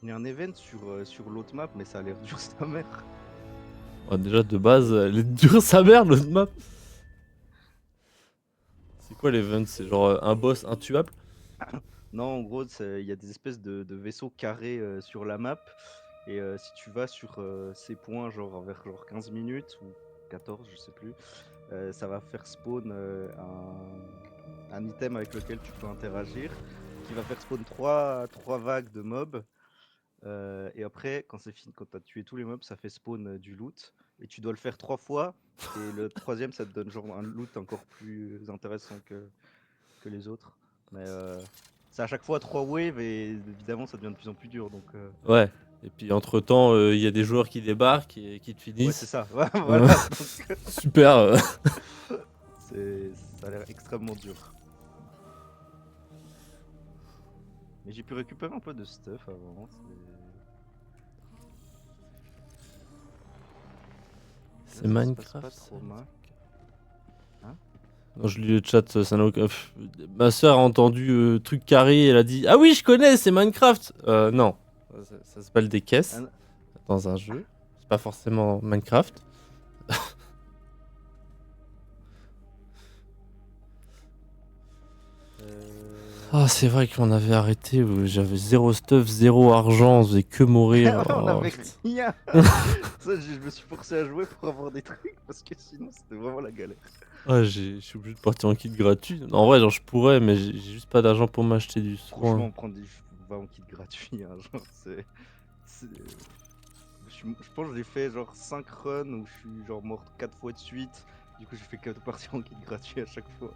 Il y a un event sur l'autre map, mais ça a l'air dur, sa mère. Ouais, déjà de base, elle est dure sa mère l'autre map. C'est quoi l'event? C'est genre un boss intuable? Non, en gros, il y a des espèces de vaisseaux carrés sur la map. Et si tu vas sur ces points, genre vers genre 15 minutes ou 14, je sais plus, ça va faire spawn un item avec lequel tu peux interagir, qui va faire spawn trois vagues de mobs. Et après, quand c'est fini, quand tu as tué tous les mobs, ça fait spawn du loot. Et tu dois le faire 3 fois. Et le troisième, ça te donne genre un loot encore plus intéressant que les autres. Mais c'est à chaque fois 3 waves et évidemment, ça devient de plus en plus dur. Donc, Ouais. Et puis entre temps, il y a des joueurs qui débarquent et qui te ouais, c'est finissent. ça. Voilà. Donc, Super. ça a l'air extrêmement dur. Mais j'ai pu récupérer un peu de stuff avant. C'est Là, ça se passe pas Minecraft. trop mal. Hein? Non, je lis le chat, ça n'a aucun. Ma soeur a entendu truc carré, elle a dit ah oui, je connais, c'est Minecraft. Non, ça s'appelle des caisses Ah, dans un jeu. C'est pas forcément Minecraft. Ah, c'est vrai qu'on avait arrêté, j'avais zéro stuff, zéro argent, on faisait que mourir. on Oh, avait putain. rien. Ça, je me suis forcé à jouer pour avoir des trucs parce que sinon, c'était vraiment la galère. Ah, je suis obligé de partir en kit gratuit. En vrai, genre, je pourrais, mais j'ai juste pas d'argent pour m'acheter du soin. Franchement, va en kit gratuit. Hein, genre, je pense que j'ai fait genre 5 runs où je suis genre mort 4 fois de suite. Du coup, j'ai fait 4 parties en kit gratuit à chaque fois.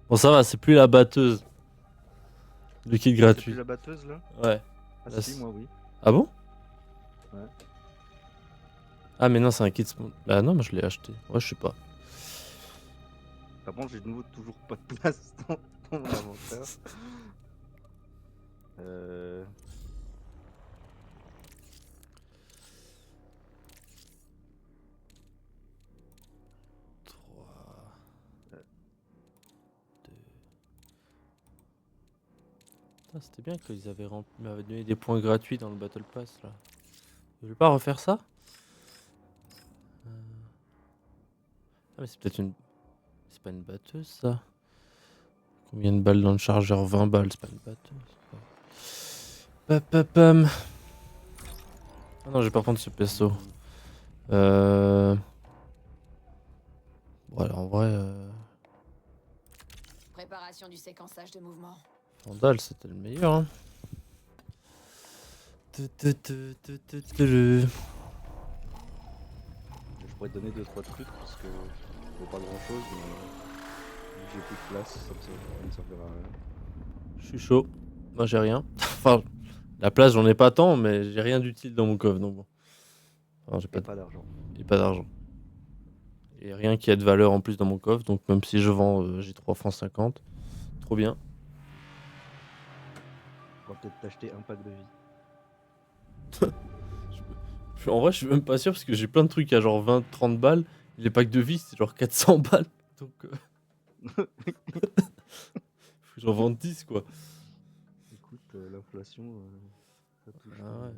Bon, ça va, c'est plus la batteuse. Le kit C'est plus gratuit. la batteuse là? Ouais. Ah, Là, si, moi oui. ah bon? Ouais. Ah, mais non, c'est un kit. Bah non, moi je l'ai acheté. Ouais, je sais pas. Par contre, j'ai de nouveau toujours pas de place dans mon inventaire. Euh... 3, euh, 2. Putain, c'était bien qu'ils m'avaient donné des points gratuits dans le Battle Pass là. Je vais pas refaire ça? Ah, mais c'est peut-être une. C'est pas une batteuse ça? Combien de balles dans le chargeur? 20 balles, c'est pas une batteuse. Papapam. Ah non, je vais pas prendre ce perso. Bon, alors en vrai. Préparation du séquençage de mouvement. Vandal, c'était le meilleur. Hein. Je pourrais te donner 2-3 trucs parce que ça vaut pas grand chose, mais vu que j'ai plus de place, ça me servira à rien. Je suis chaud. Moi j'ai rien. Enfin, la place j'en ai pas tant, mais j'ai rien d'utile dans mon coffre donc bon. Enfin, j'ai Et pas, pas d'argent. j'ai pas d'argent. Et rien qui a de valeur en plus dans mon coffre, donc même si je vends, j'ai 3 francs 50. Trop bien. On va peut-être t'acheter un pack de vie. En vrai, je suis même pas sûr parce que j'ai plein de trucs à genre 20-30 balles. Les packs de vie, c'est genre 400 balles. Donc, faut que j'en vende 10 quoi. Écoute, l'inflation, ça touche. Ah ouais.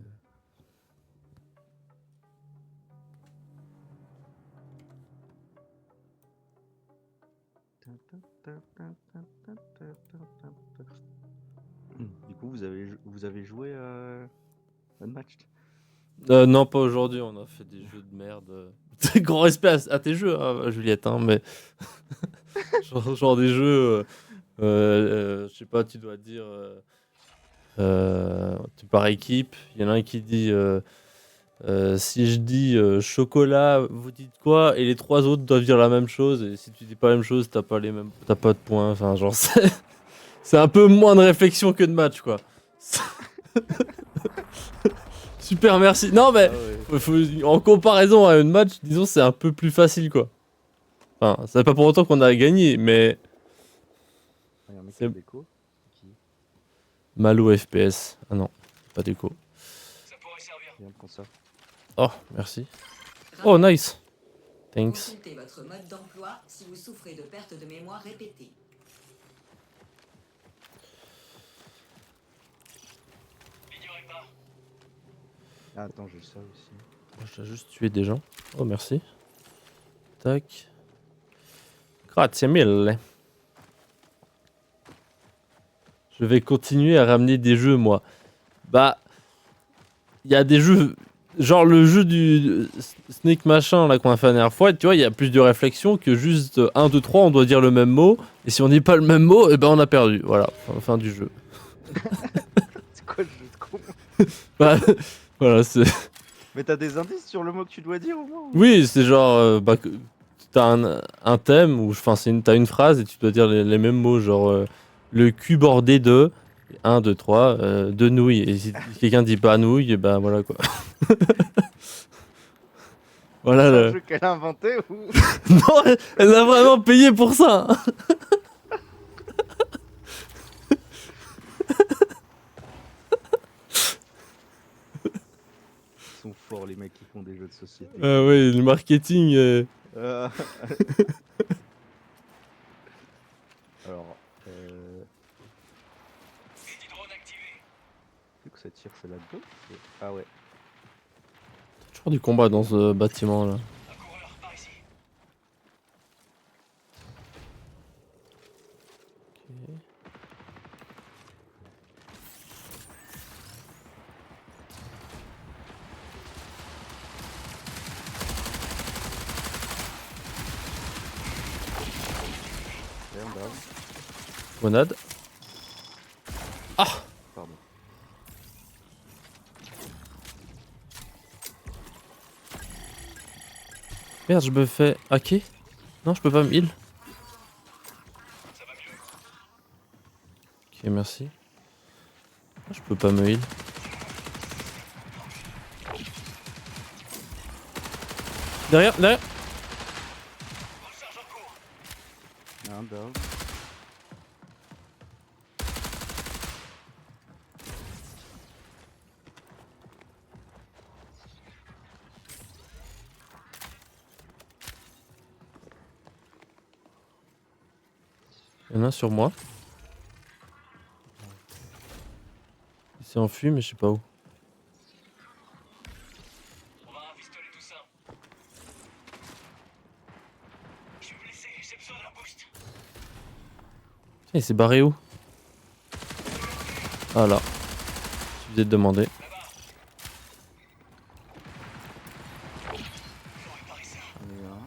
Du coup, vous avez joué à Unmatched? Non, pas aujourd'hui, on a fait des jeux de merde. Grand respect à tes jeux, hein, Juliette, hein, mais genre des jeux, je sais pas, tu dois dire, tu par équipe, il y en a un qui dit, si je dis chocolat, vous dites quoi? Et les trois autres doivent dire la même chose, et si tu dis pas la même chose, t'as pas de points, enfin genre c'est un peu moins de réflexion que de match, quoi. Super, merci. Non, mais Ah ouais. en comparaison à un match, disons, c'est un peu plus facile, quoi. Enfin, ça n'est pas pour autant qu'on a gagné, mais Il y a un mec qui c'est a déco. C'est qui? Malo FPS. Ah non, pas d'écho. Viens, prends ça. Oh, merci. Oh, nice. Thanks. Consultez votre mode d'emploi si vous souffrez de perte de mémoire répétée. Ah, attends, j'ai ça aussi. Moi, j'ai juste tué des gens. Oh, merci. Tac. Grazie mille. Je vais continuer à ramener des jeux, moi. Bah, il y a des jeux. Genre le jeu du Snake machin là qu'on a fait la dernière fois, tu vois, il y a plus de réflexion que juste 1, 2, 3, on doit dire le même mot. Et si on dit pas le même mot, et ben on a perdu. Voilà, fin du jeu. C'est quoi le jeu de con? Bah, voilà, c'est. Mais t'as des indices sur le mot que tu dois dire au moins? Oui, c'est genre. Bah, t'as un thème, ou enfin, t'as une phrase et tu dois dire les mêmes mots, genre le cul bordé de. 1, 2, 3, de nouilles. Et si quelqu'un dit pas nouilles, bah voilà quoi. Voilà C'est un le. jeu qu'elle a inventé ou? Non, elle a vraiment payé pour ça. Ils sont forts les mecs qui font des jeux de société. Ouais, le marketing. Euh, Alors, vu que ça tire, c'est là-dedans. Ah ouais. Toujours du combat dans ce bâtiment là. Ok. Merde, down. Grenade. Ah, Pardon. merde, je me fais hacker. Non, je peux pas me heal. Ok, merci. Ah, je peux pas me heal. Derrière, derrière. Un down. Il y en a un sur moi. Il s'est enfui, mais je sais pas où. Tiens, il s'est barré où? Ah là. Suffisait de demander. J'en ai eu un.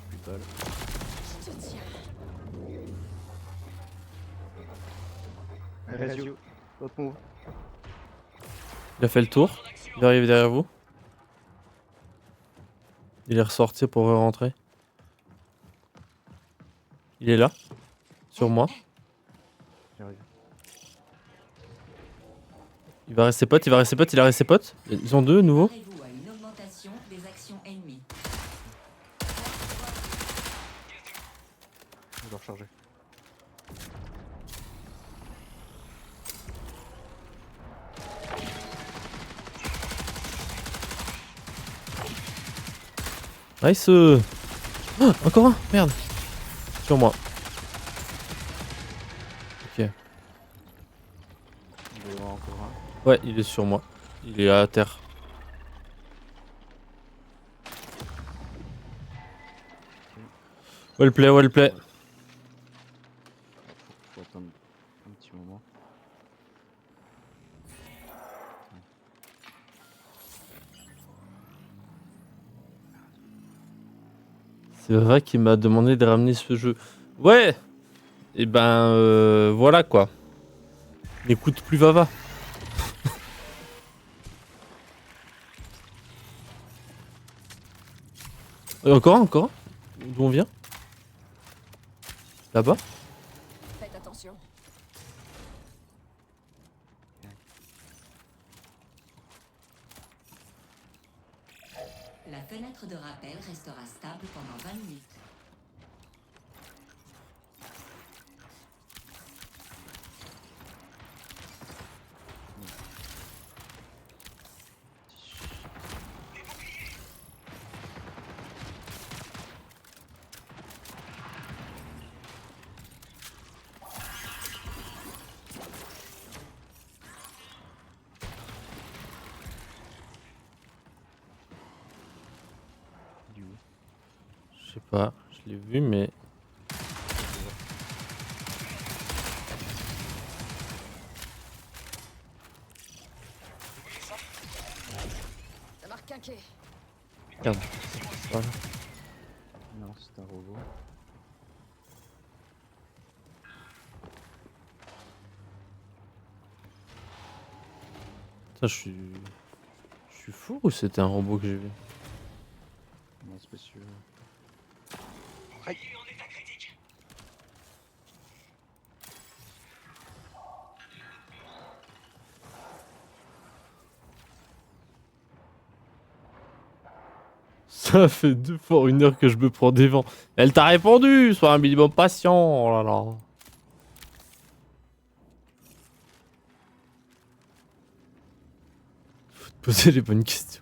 Plus de balles. Radio. Autre move. Il a fait le tour. Il arrive derrière vous. Il est ressorti pour rentrer. Il est là. Sur moi. J'arrive. Il va rester pote, il va rester pote, il a resté pote. Ils ont deux nouveaux. Préparez-vous à une augmentation des actions ennemies. Je dois recharger. Nice. Ah, encore un. Merde. Sur moi. Ok. Il doit y avoir encore un. Ouais, il est sur moi. Il est à terre. Well play, well play. Faut attendre un petit moment. C'est vrai qu'il m'a demandé de ramener ce jeu. Ouais. Et ben voilà quoi. N'écoute plus Vava. Encore un, encore un. D'où on vient? Là-bas? Faites attention. La fenêtre de rappel restera stable pendant 20 minutes. Je sais pas, je l'ai vu, mais. Ça marque un quai. Regarde. Voilà. Non, c'est un robot. Ça, je suis fou ou c'était un robot que j'ai vu? Non, c'est pas sûr. Ça fait 2 fois 1 heure que je me prends des vents. Elle t'a répondu, sois un minimum patient. Oh là là. Faut te poser les bonnes questions.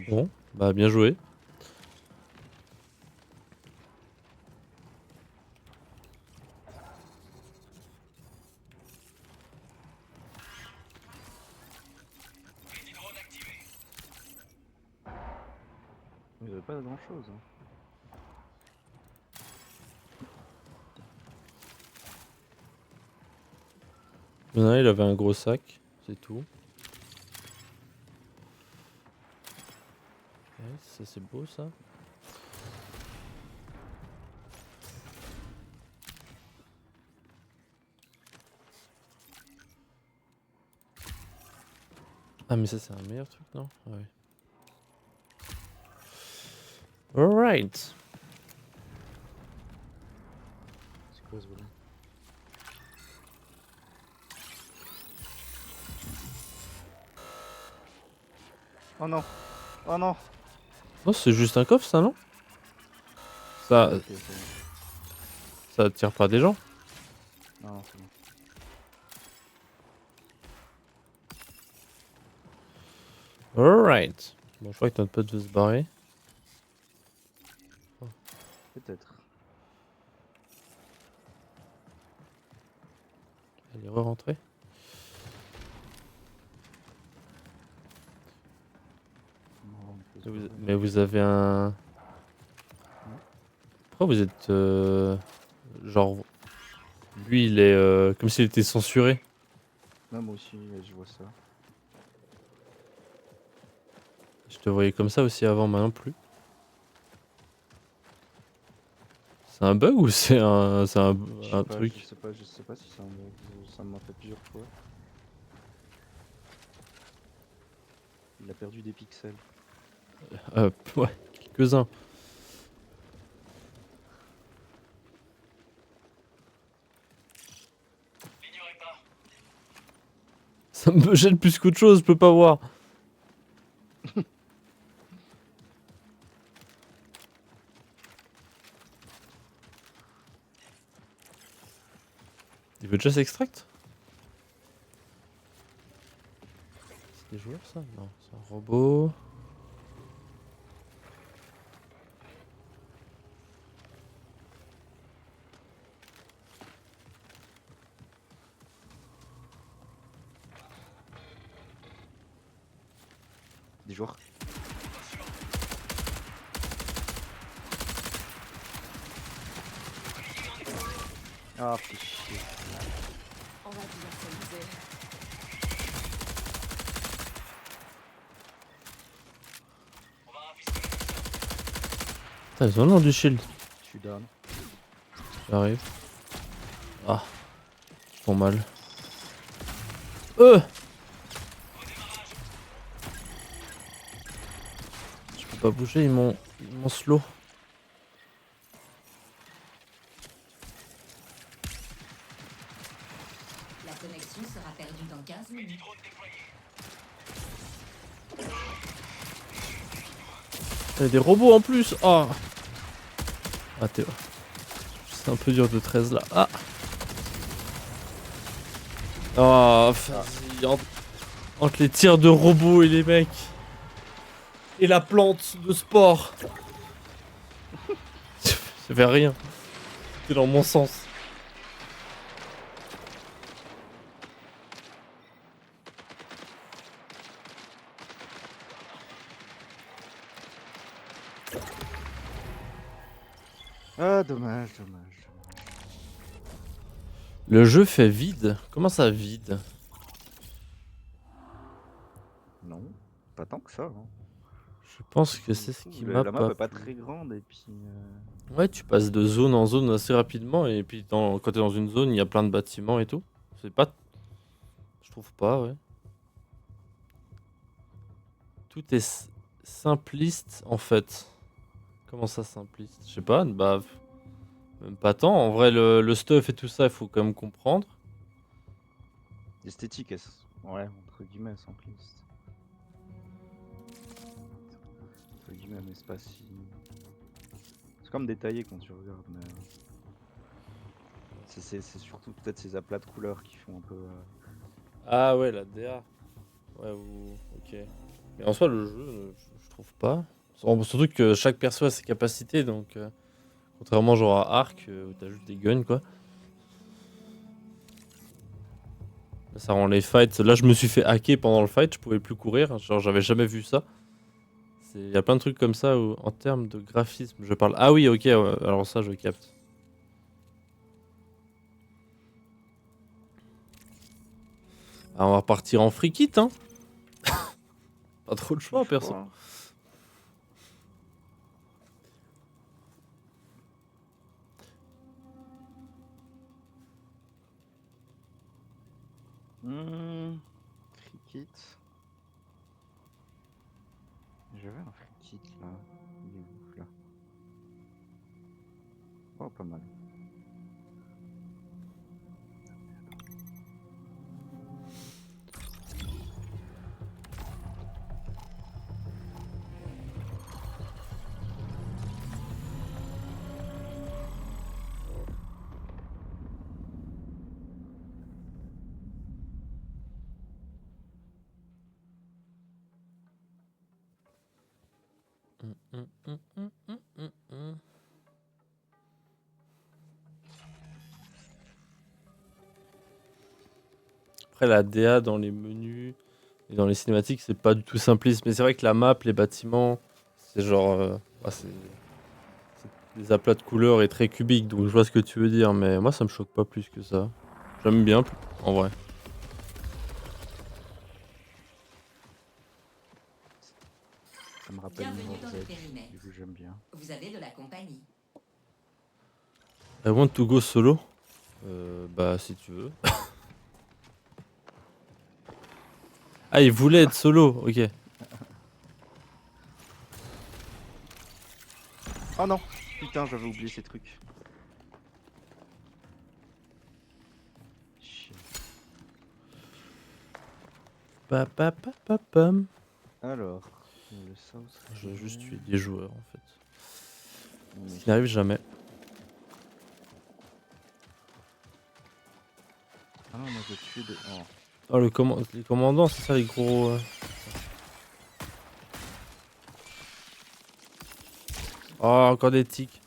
Bon, bah bien joué. Il n'y avait pas grand chose. Hein. Non, il avait un gros sac, c'est tout. Ouais, ça c'est beau ça. Ah mais ça c'est un meilleur truc non? Ouais. Alright. C'est quoi ce volet? Oh non! Oh non! Non c'est juste un coffre ça non? Ça, Ok, c'est bon. ça attire pas des gens? Non, non, c'est bon. Alright. Bon je crois que notre pote veut se barrer. Peut-être. Elle est re-rentrée. Non, on peut se barrer. Mais vous avez un... Pourquoi vous êtes... genre... Lui il est comme s'il était censuré. Non, moi aussi, je vois ça. Je te voyais comme ça aussi avant, maintenant plus. C'est un bug ou c'est un, Je sais un pas, truc? je sais pas si c'est un bug. Ça m'a fait plusieurs fois. Il a perdu des pixels. Ouais, quelques-uns. Ça me gêne plus qu'autre chose, je peux pas voir. Il veut déjà s'extract? C'est des joueurs ça? Non, c'est un robot. Des joueurs. Ah, fais chier. On va bien s'amuser. Putain, ils ont le nom du shield. Je suis down. J'arrive. Ah, ils font mal. Je peux pas bouger, ils m'ont slow. La connexion sera perdue dans 15 minutes. Il y a des robots en plus. Oh. Ah, t'es... C'est un peu dur de 13 là. Ah. Oh, vas-y. Entre les tirs de robots et les mecs. Et la plante de sport. Ça fait rien. C'était dans mon sens. Ah, dommage, dommage. Le jeu fait vide. Comment ça vide? Non, pas tant que ça. Hein. Je pense que c'est ce qui m'a La map pas est pas plu. très grande et puis. Ouais, tu passes de zone en zone assez rapidement et puis quand t'es dans une zone, il y a plein de bâtiments et tout. C'est pas... Je trouve pas, ouais. Tout est simpliste en fait. Comment ça simpliste? Je sais pas, bah... Même pas tant. En vrai, le stuff et tout ça, il faut quand même comprendre. Esthétique, ouais, entre guillemets, simpliste. Entre guillemets, mais c'est pas si. C'est comme détaillé quand tu regardes, mais. C'est surtout peut-être ces aplats de couleurs qui font un peu. Ah ouais, la DA. Ouais, ok. Mais en soi, le jeu, je trouve pas. Surtout que chaque perso a ses capacités, donc... contrairement genre à Ark, où t'as juste des guns, quoi. Là, ça rend les fights... Là, je me suis fait hacker pendant le fight, je pouvais plus courir. Genre, j'avais jamais vu ça. Il y a plein de trucs comme ça où, en termes de graphisme, je parle... Ah oui, ok, ouais, alors ça, je capte. Ah, on va repartir en free kit, hein. Pas trop de choix, perso. Free kit. J'avais un free kit là. Il est où là? Oh, pas mal. Après, la DA dans les menus et dans les cinématiques, c'est pas du tout simpliste. Mais c'est vrai que la map, les bâtiments, c'est genre... c'est des aplats de couleurs et très cubiques. Donc je vois ce que tu veux dire. Mais moi, ça me choque pas plus que ça. J'aime bien, en vrai. Ça me rappelle Bienvenue dans le Morzek, périmètre. du coup j'aime bien. Vous avez de la compagnie. I want to go solo. Bah, si tu veux. Ah, il voulait être solo, ok. Oh non! Putain, j'avais oublié ces trucs. Chier. Pam. Alors, le South. Je vais juste tuer des joueurs en fait. Mais Ce qui n'arrive jamais. Ah non, moi j'ai tué des. Oh. Oh, les commandants, c'est ça les gros. Oh, encore des tics.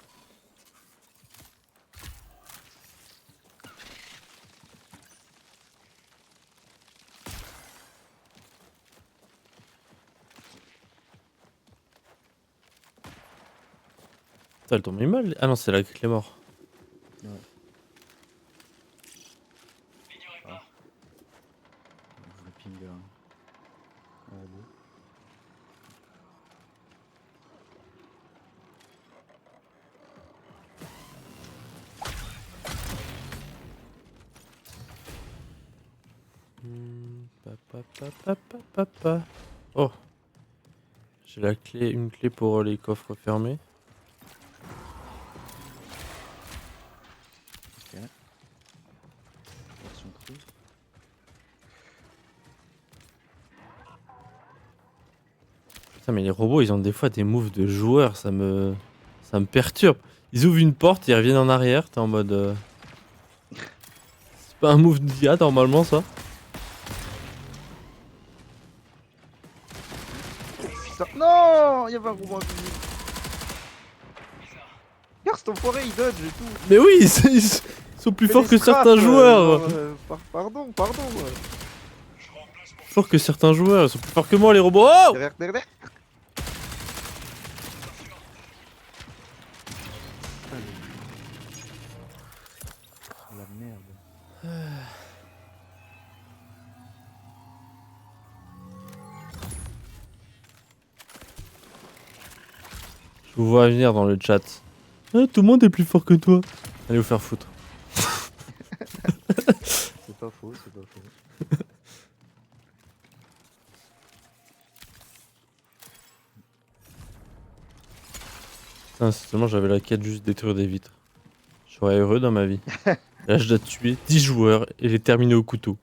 Putain, elle tombe mal. Ah non, c'est la clé mort. Ouais. Ah. Je le ping. Allez. Oh. J'ai la clé, une clé pour les coffres fermés. Ok. Version trou. Putain, mais les robots, ils ont des fois des moves de joueurs, ça me perturbe. Ils ouvrent une porte, ils reviennent en arrière, t'es en mode... C'est pas un move d'IA normalement ça? Putain, non! Il y avait un robot invisible. Regarde cet enfoiré, il dodge et tout. Mais oui, ils sont plus forts que certains joueurs. Pardon. Plus forts que certains joueurs, ils sont plus forts que moi les robots. Oh! Derrière. La merde. Je vous vois venir dans le chat. Ah, tout le monde est plus fort que toi. Allez vous faire foutre. C'est pas faux, c'est pas faux. Putain, si seulement j'avais la quête juste détruire des vitres. Je serais heureux dans ma vie. Là, je dois tuer 10 joueurs et les terminer au couteau.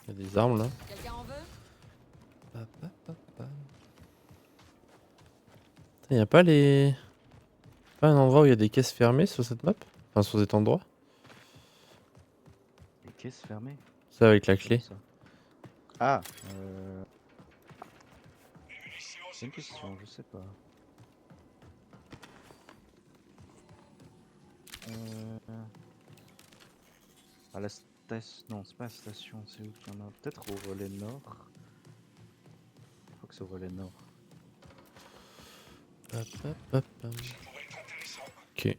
Il y a des armes là. Quelqu'un en veut? Il n'y a pas les. Pas un endroit où il y a des caisses fermées sur cette map? Enfin, sur cet endroit? Les caisses fermées. Ça avec la Comment clé. ça? Ah c'est une question, je sais pas. À la station. Non, c'est pas la station, c'est où qu'il y en a? Peut-être au relais nord. Je crois que c'est au relais nord. Ok.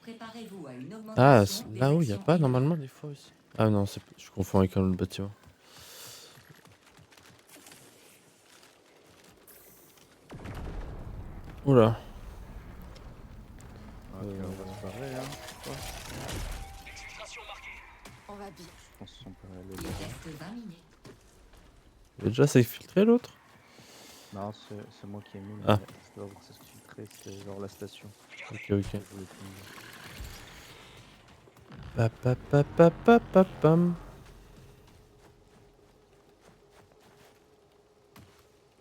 Préparez-vous à une Ah, augmentation des là où il n'y a actions pas ennemies. normalement des fois aussi. Ah non, je confonds avec un autre bâtiment. Oula. Ok, on va se barrer, hein. Je crois. On va bien. Je pense qu'on peut aller Il là. reste 20 minutes. Il a déjà s'exfiltrer l'autre? Non, c'est moi qui ai mis, mais Ah. c'était pas pour s'exfiltrer, c'était genre la station. Ok, Je ok. voulais finir. Papapapapapapam.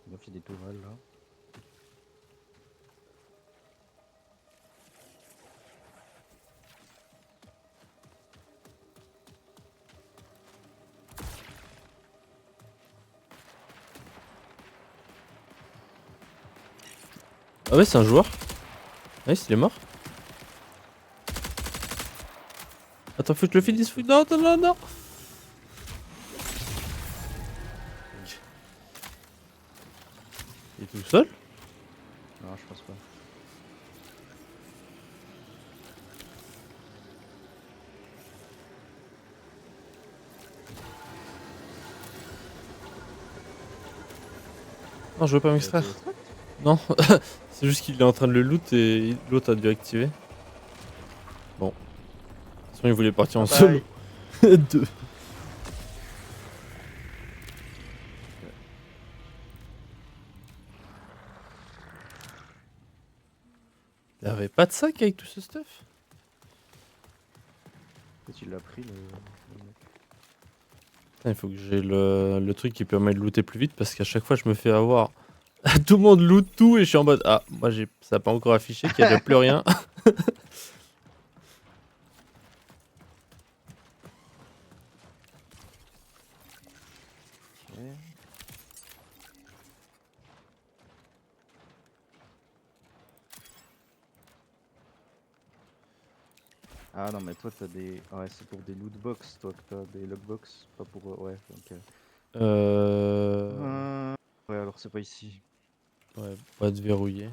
Il a fait des tourelles là. Ah ouais, c'est un joueur. Nice, il est mort. Attends, faut que je le finisse. Non, non, non, non. Il est tout seul? Non, je pense pas. Non, je veux pas Il a m'extraire. été extrait. Non, c'est juste qu'il est en train de le loot et l'autre a dû activer. Bon. De toute façon, il voulait partir en Bye solo. bye. Deux. Il y avait pas de sac avec tout ce stuff? Peut-être il l'a pris le mec. Putain, il faut que j'ai le truc qui permet de looter plus vite parce qu'à chaque fois je me fais avoir. Tout le monde loot tout et je suis en mode ah, moi ça a pas encore affiché qu'il y a déjà plus rien. Ok. Ah non mais toi t'as des... Ouais c'est pour des loot box toi que t'as des lockbox, pas pour... Ouais ok. Euh... Ouais alors c'est pas ici. Ouais, boîte verrouillée.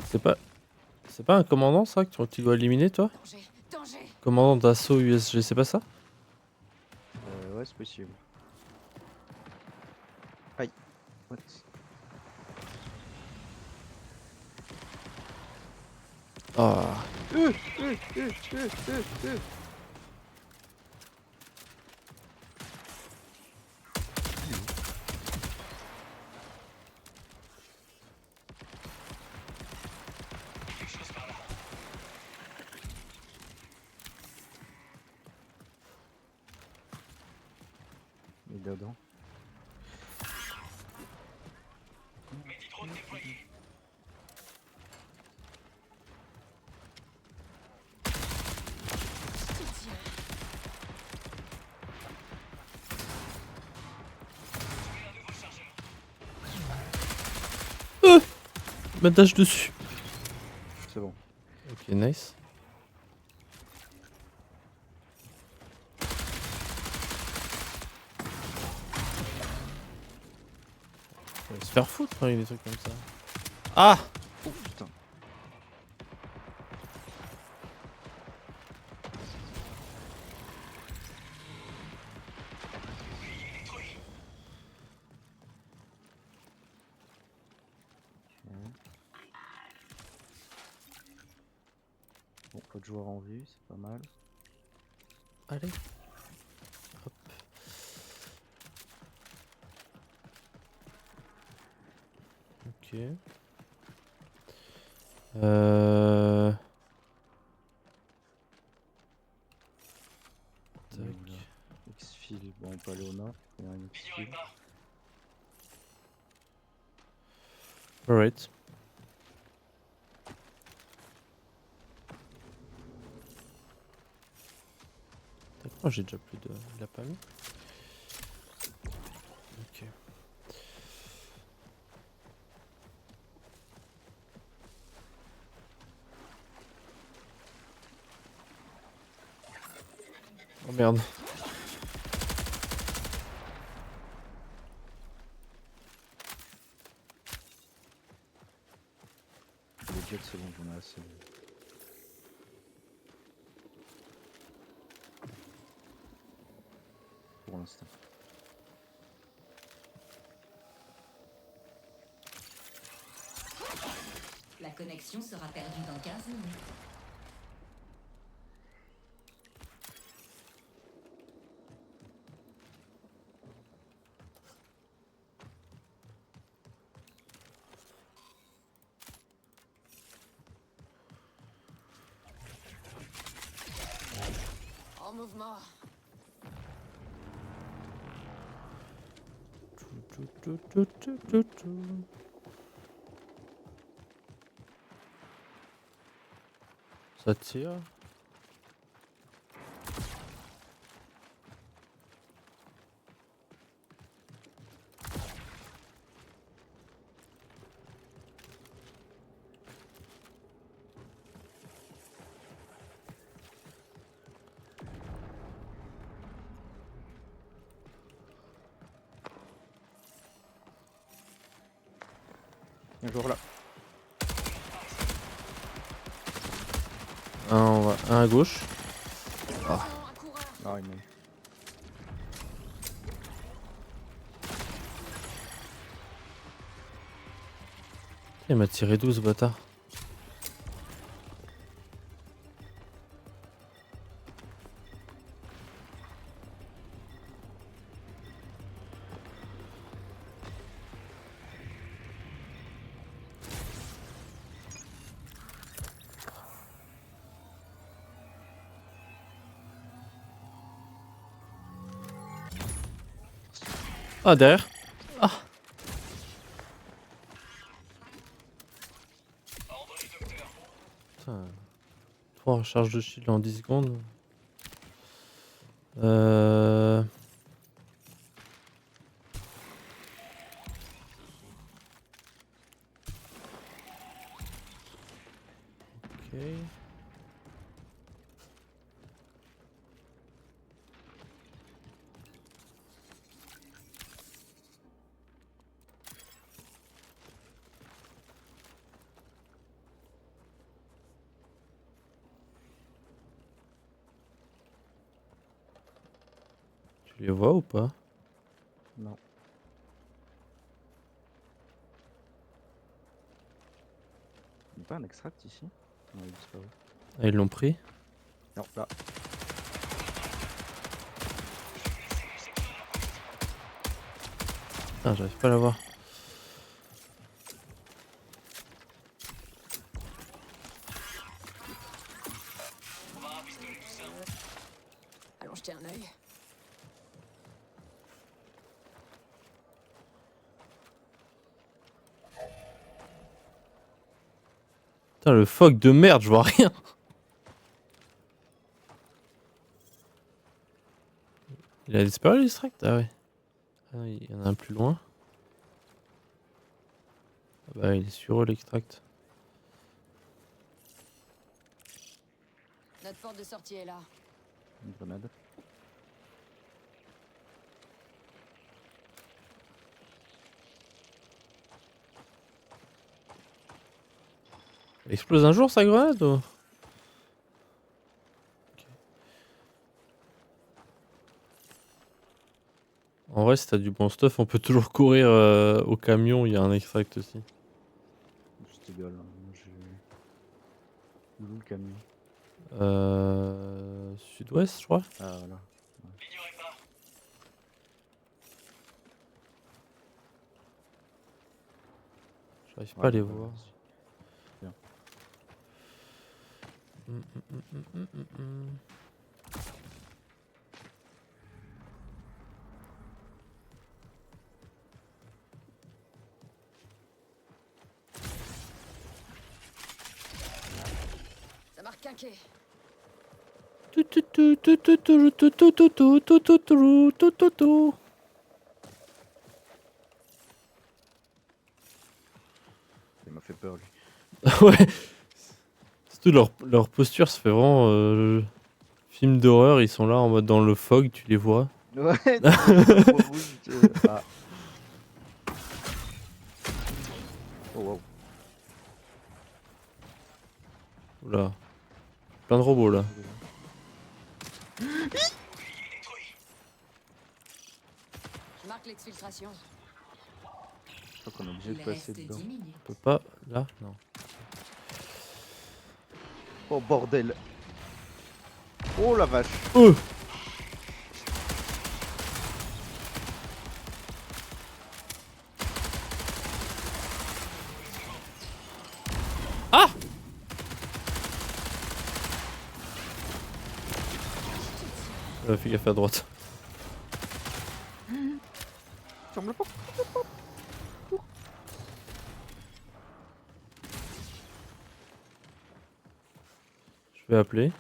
C'est pas... C'est pas un commandant ça que tu dois éliminer toi? Danger, danger. Commandant d'assaut USG, c'est pas ça? Ouais c'est possible. Aïe. What? Ah. Il est dedans. Me dash dessus. C'est bon. Ok, nice. On va se faire foutre avec des trucs comme ça. Ah! Oh putain. Bon, pas de joueurs en vue, c'est pas mal. Allez. Hop. Ok. On est Tac. où, là Exfil, bon, pas Léona. Il y a un Exfil. Alright. Moi j'ai déjà plus de. Il a pas mis. Ok. Oh merde. Les jets, c'est bon, j'en ai assez. Pour l'instant. La connexion sera perdue dans 15 minutes. En mouvement. Ça tire. Un joueur là. Un à gauche. Un coureur. Ah, il m'a. Il m'a tiré 12 bâtard. Ah derrière. Ah. Putain. 3 recharges de shield en 10 secondes. Ok. Tu les vois ou pas? Non. Il n'y a pas un extract ici? Ouais, il est disparu. Ah, ils l'ont pris. Non, là. Ah, j'arrive pas à l'avoir. Allons jeter un œil. Putain, le phoque de merde, je vois rien. Il a disparu l'extract? Ah ouais. Ah, il y en a un plus loin. Ah bah, il est sur eux l'extract. Notre porte de sortie est là. Une grenade. Elle explose un jour sa grenade ou... En vrai, si t'as du bon stuff, on peut toujours courir au camion, il y a un extract aussi. C'est égal. Hein. Moi, j'ai. Où est le camion? Sud-ouest, je crois. Ah, voilà. J'arrive pas Ouais, à les bah, voir. vas-y. Bien. Hum, hum, hum, hum, hum, hum. Ça marque un quai. Il m'a fait peur, lui. Ouais. Surtout leur posture, ça fait vraiment film d'horreur. Ils sont là en mode dans le fog, tu les vois. Ouais, tu vois les infos rouges. Ah. Oh, wow. Oula. Plein de robots là. Je marque l'exfiltration. Je crois qu'on est obligé Il de passer reste dedans. 10 minutes. On peut pas. Là? Non. Oh, bordel. Oh, la vache. Fais gaffe à droite. Ferme la porte. Je vais appeler.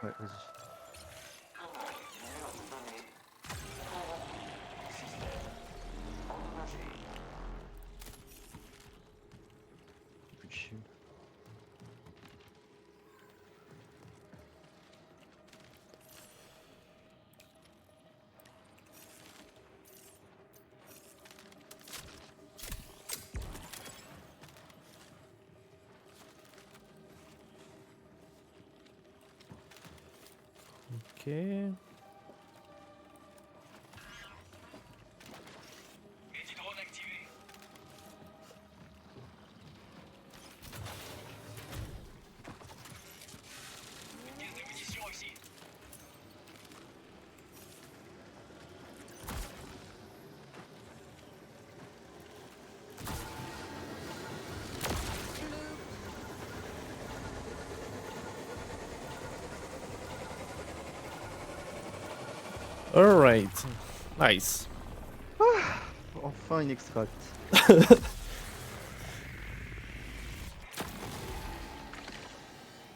Ouais, vas-y. Plus de shield. Ok. Alright. Nice. Enfin une extract.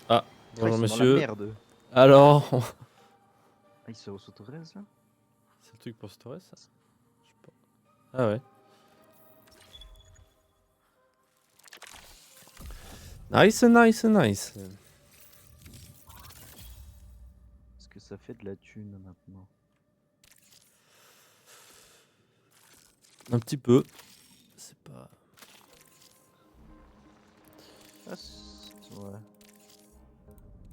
Ah, Ils bonjour sont dans la monsieur. merde. Alors. Ah, ils se s'autorisent là? C'est le truc pour se ça? Je sais pas. Ah ouais. Nice, nice, nice. Est-ce que ça fait de la thune maintenant? Un petit peu. C'est pas. Ah, ouais.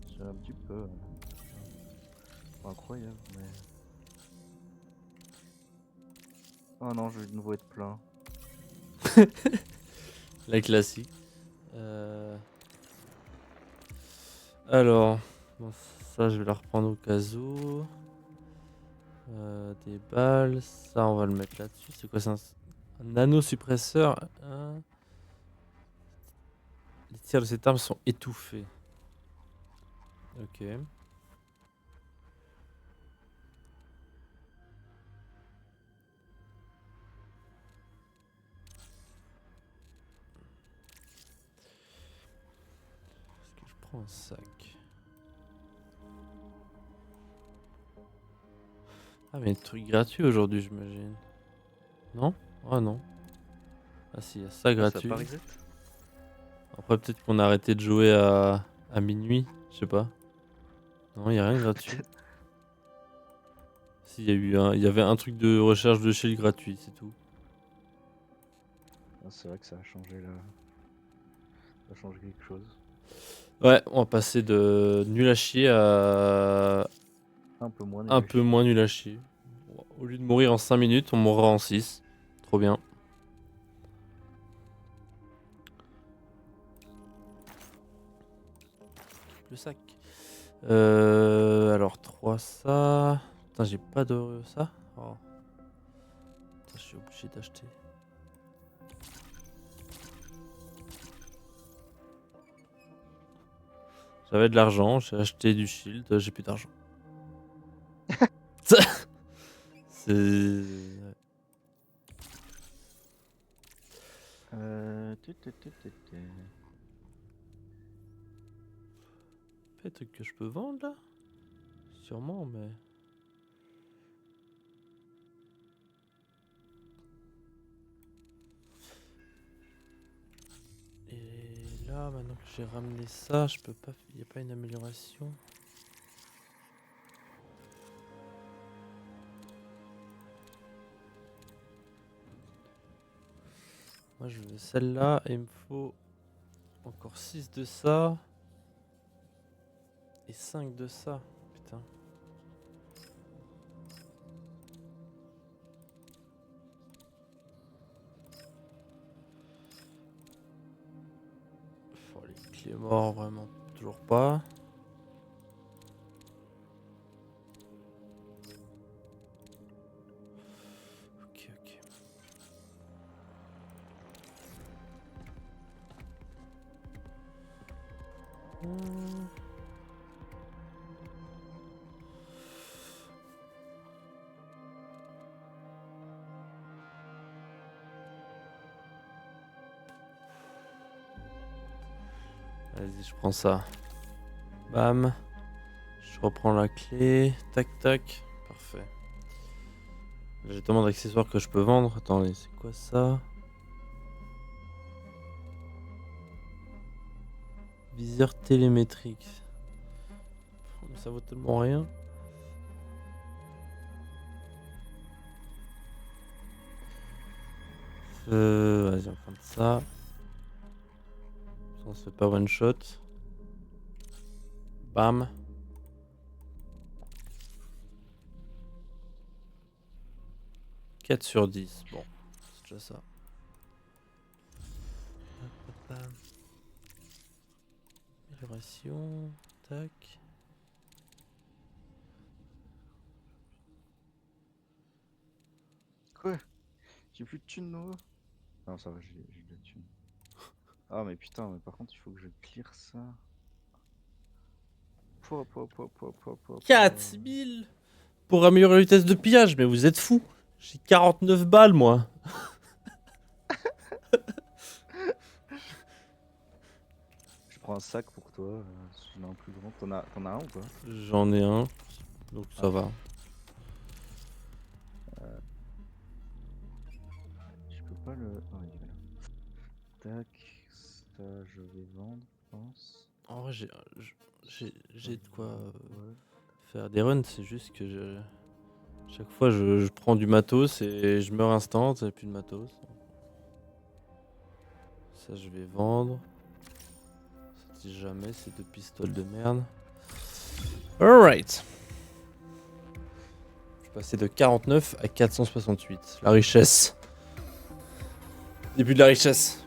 C'est un petit peu. Pas incroyable, mais. Oh non, je vais de nouveau être plein. La classique. Alors, bon, ça je vais la reprendre au cas où. Des balles, ça on va le mettre là-dessus. C'est quoi ça? Un nano-suppresseur. Hein. Les tirs de cette arme sont étouffés. Ok. Est-ce que je prends un sac? Ah mais des trucs gratuits aujourd'hui j'imagine. Non? Ah non. Ah si, il y a ça Ah, ça gratuit. part reset? Après peut-être qu'on a arrêté de jouer à minuit, je sais pas. Non, il y a rien de gratuit. Si, il y avait un truc de recherche de shield gratuit, c'est tout. Ah, c'est vrai que ça a changé là. Ça a changé quelque chose. Ouais, on va passer de nul à chier à Un peu moins nul un à peu chier. moins nul à chier. Au lieu de mourir en 5 minutes, on mourra en 6. Trop bien. Le sac. Alors 3 ça. Putain, j'ai pas de ça. Oh. Putain, je suis obligé d'acheter. J'avais de l'argent, j'ai acheté du shield, j'ai plus d'argent. C'est. Tu, tu, tu, tu, tu. Pas des trucs que je peux vendre là? Sûrement, mais. Et là, maintenant que j'ai ramené ça, je peux pas. Y a pas une amélioration? Moi je veux celle-là et il me faut encore 6 de ça. Et 5 de ça. Putain. Oh, les clés morts, vraiment. Toujours pas. Ok, ok. Hmm. Vas-y, je prends ça. Bam. Je reprends la clé. Tac, tac. Parfait. J'ai tellement d'accessoires que je peux vendre. Attendez, c'est quoi ça? Viseur télémétrique. Mais ça vaut tellement rien. Vas-y, on va prendre ça. Ça, on se fait pas one shot. Bam. « 4 sur 10. Bon, c'est déjà ça. Hop, hop, bam. Amélioration. Tac. Quoi? J'ai plus de thunes, Nova? Non, ça va, j'ai de la thune. Ah, mais putain, mais par contre, il faut que je clear ça. Pouah, pouah, pouah, pouah, pouah, pouah, pouah. 4000 pour améliorer la vitesse de pillage, mais vous êtes fous. J'ai 49 balles, moi. Je prends un sac pour toi, si j'en ai un plus grand. T'en as un ou pas? J'en ai un, donc ça Ah. va. Je peux pas le. Ah, il est là. Tac, ça je vais vendre, je pense. En vrai, j'ai de quoi Ouais. faire des runs, c'est juste que chaque fois je prends du matos et je meurs instant, et plus de matos. Ça, je vais vendre. Si jamais, ces deux pistoles de merde. Alright. Je suis passé de 49 à 468. La richesse. Début de la richesse.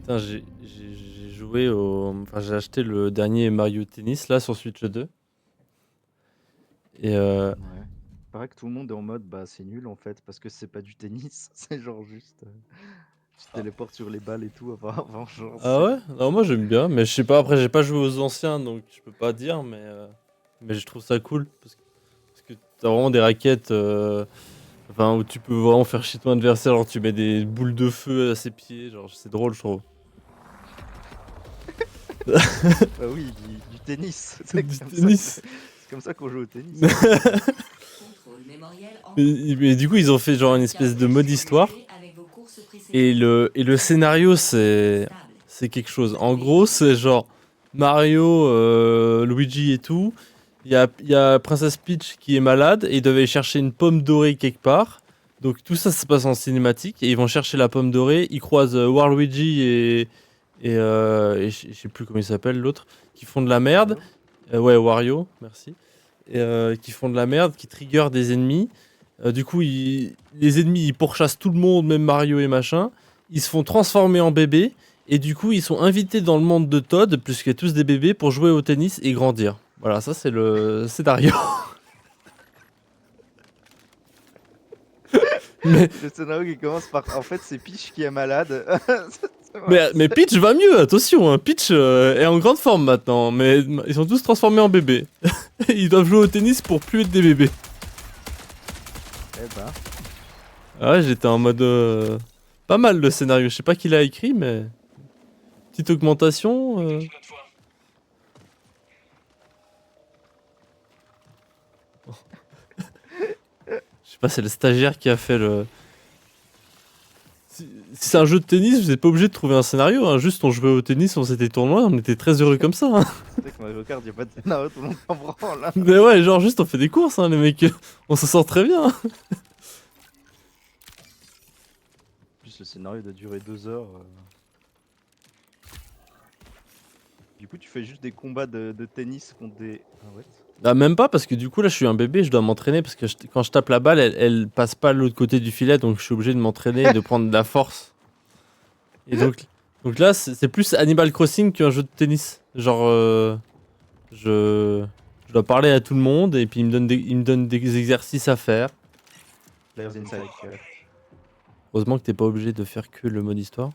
Putain, j'ai joué au. Enfin, j'ai acheté le dernier Mario Tennis là sur Switch 2. Et Ouais. Paraît que tout le monde est en mode bah c'est nul en fait parce que c'est pas du tennis, c'est genre juste tu te téléportes sur les balles et tout avant genre ah ouais? Non, moi j'aime bien, mais je sais pas, après j'ai pas joué aux anciens donc je peux pas dire, mais je trouve ça cool parce que t'as vraiment des raquettes enfin, où tu peux vraiment faire chier ton adversaire, genre tu mets des boules de feu à ses pieds, genre c'est drôle je trouve. Bah oui, du tennis. Du tennis. C'est comme ça qu'on joue au tennis. Contrôle mémoriel en Mais du coup ils ont fait genre une espèce de mode histoire avec vos courses précédentes. et le scénario c'est quelque chose. En gros c'est genre Mario, Luigi et tout. Il y a Princess Peach qui est malade et ils doivent aller chercher une pomme dorée quelque part. Donc tout ça se passe en cinématique et ils vont chercher la pomme dorée. Ils croisent Waluigi et je sais plus comment il s'appelle l'autre qui font de la merde. Ouais, Wario, merci. Et qui font de la merde, qui trigger des ennemis. Du coup, les ennemis ils pourchassent tout le monde, même Mario et machin. Ils se font transformer en bébés. Et du coup, ils sont invités dans le monde de Todd, puisqu'il y a tous des bébés, pour jouer au tennis et grandir. Voilà, ça c'est le scénario. mais, Le scénario qui commence par en fait c'est Peach qui est malade. mais Peach va mieux, attention. Hein. Peach est en grande forme maintenant, mais ils sont tous transformés en bébés. Ils doivent jouer au tennis pour plus être des bébés. Eh ben, Ah ouais, j'étais en mode. Pas mal le scénario. Je sais pas qui l'a écrit, mais. Petite augmentation. Je sais pas, c'est le stagiaire qui a fait le. Si c'est un jeu de tennis, vous n'êtes pas obligé de trouver un scénario. Hein. Juste, on jouait au tennis, on s'était tournoi, on était très heureux comme ça. Hein. c'est vrai que Mario Kart, y a pas de scénario, tout le monde s'en branle là. Mais ouais, genre, juste, on fait des courses, hein, les mecs. On se sort très bien. Hein. En plus le scénario doit durer 2 heures. Du coup tu fais juste des combats de tennis contre des. Ah ouais. Bah, même pas, parce que du coup, là, je suis un bébé, je dois m'entraîner. Parce que quand je tape la balle, elle passe pas de l'autre côté du filet, donc je suis obligé de m'entraîner et de prendre de la force. Et donc là, c'est plus Animal Crossing qu'un jeu de tennis. Genre, je dois parler à tout le monde et puis il me donne des exercices à faire. Players Inside. Heureusement que t'es pas obligé de faire que le mode histoire.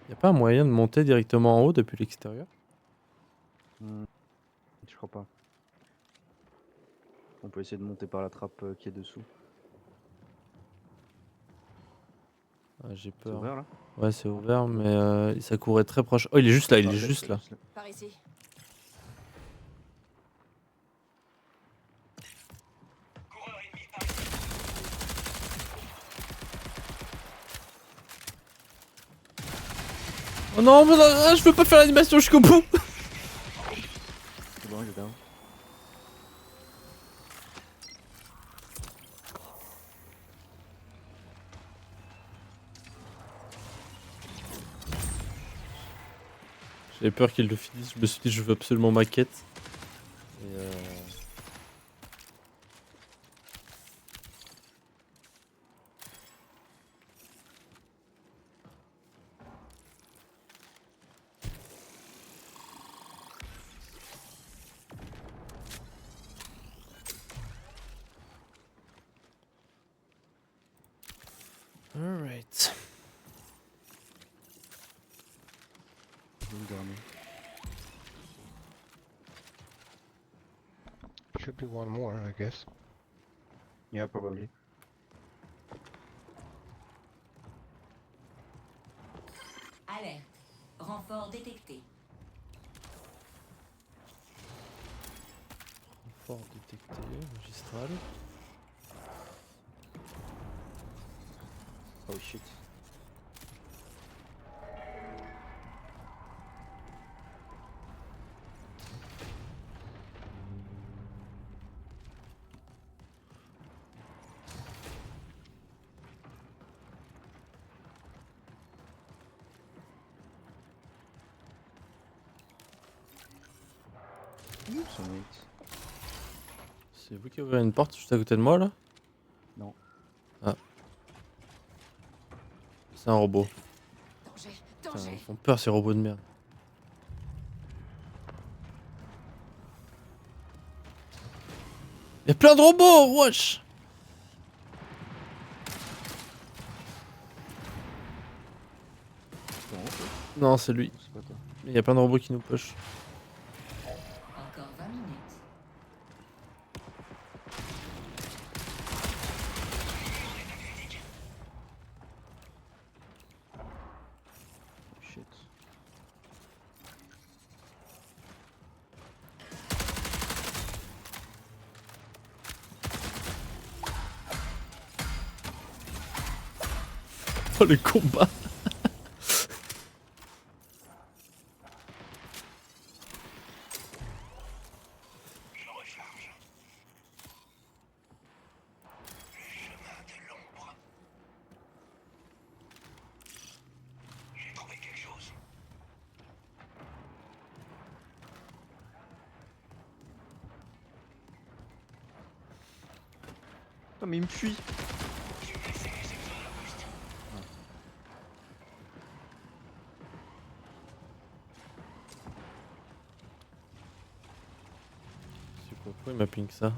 Y a pas un moyen de monter directement en haut depuis l'extérieur? Je crois pas. On peut essayer de monter par la trappe qui est dessous. Ah, j'ai C'est peur. ouvert là? Ouais, c'est ouvert, mais ça courait très proche. Oh, il est juste là, il est juste là. Par ici. Oh non, je peux pas faire l'animation jusqu'au bout. C'est bon, il est down. J'avais peur qu'il le finisse, je me suis dit je veux absolument ma quête. Et Alright. Le dernier. Should be one more, I guess. Yeah, probably. Alerte. Renfort détecté. Fort détecté, magistral. Oh shit. Il est où son mate? C'est vous qui ouvrez une porte juste à côté de moi là? Non. Ah. C'est un robot. Danger, Putain, danger. ils font peur ces robots de merde. Y'a plein de robots, wesh! Non, ok. Non, c'est lui. C'est pas toi. Il y a plein de robots qui nous push. Encore 20 minutes. Shit. Oh les combats! Oh, mais il me fuit. C'est quoi? Pourquoi il m'a ping ça?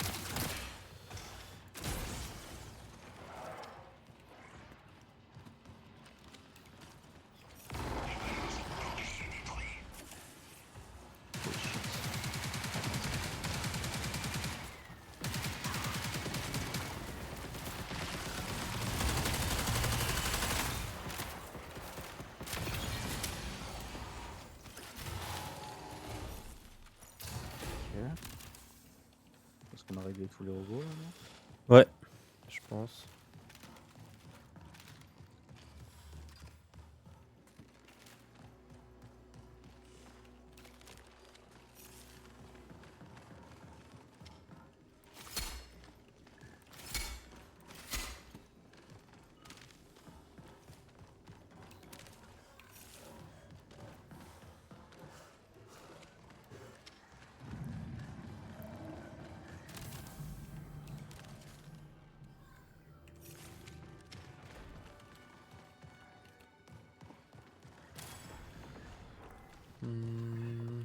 Ok. Est-ce qu'on a réglé tous les robots là, non? Ouais, je pense. Hmm.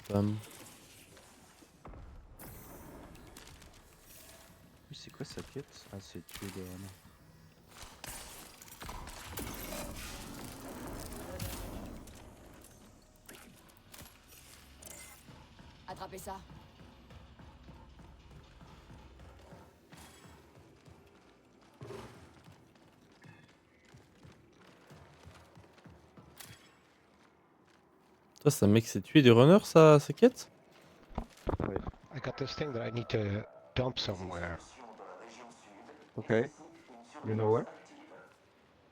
Pam. Oui, c'est quoi sa quête? Ah, c'est tuer des renards. Attrapez ça. Toi, c'est un mec qui s'est tué des runners, ça, sa quête? Ouais. I got this thing that I need to dump somewhere. Ok. You know where?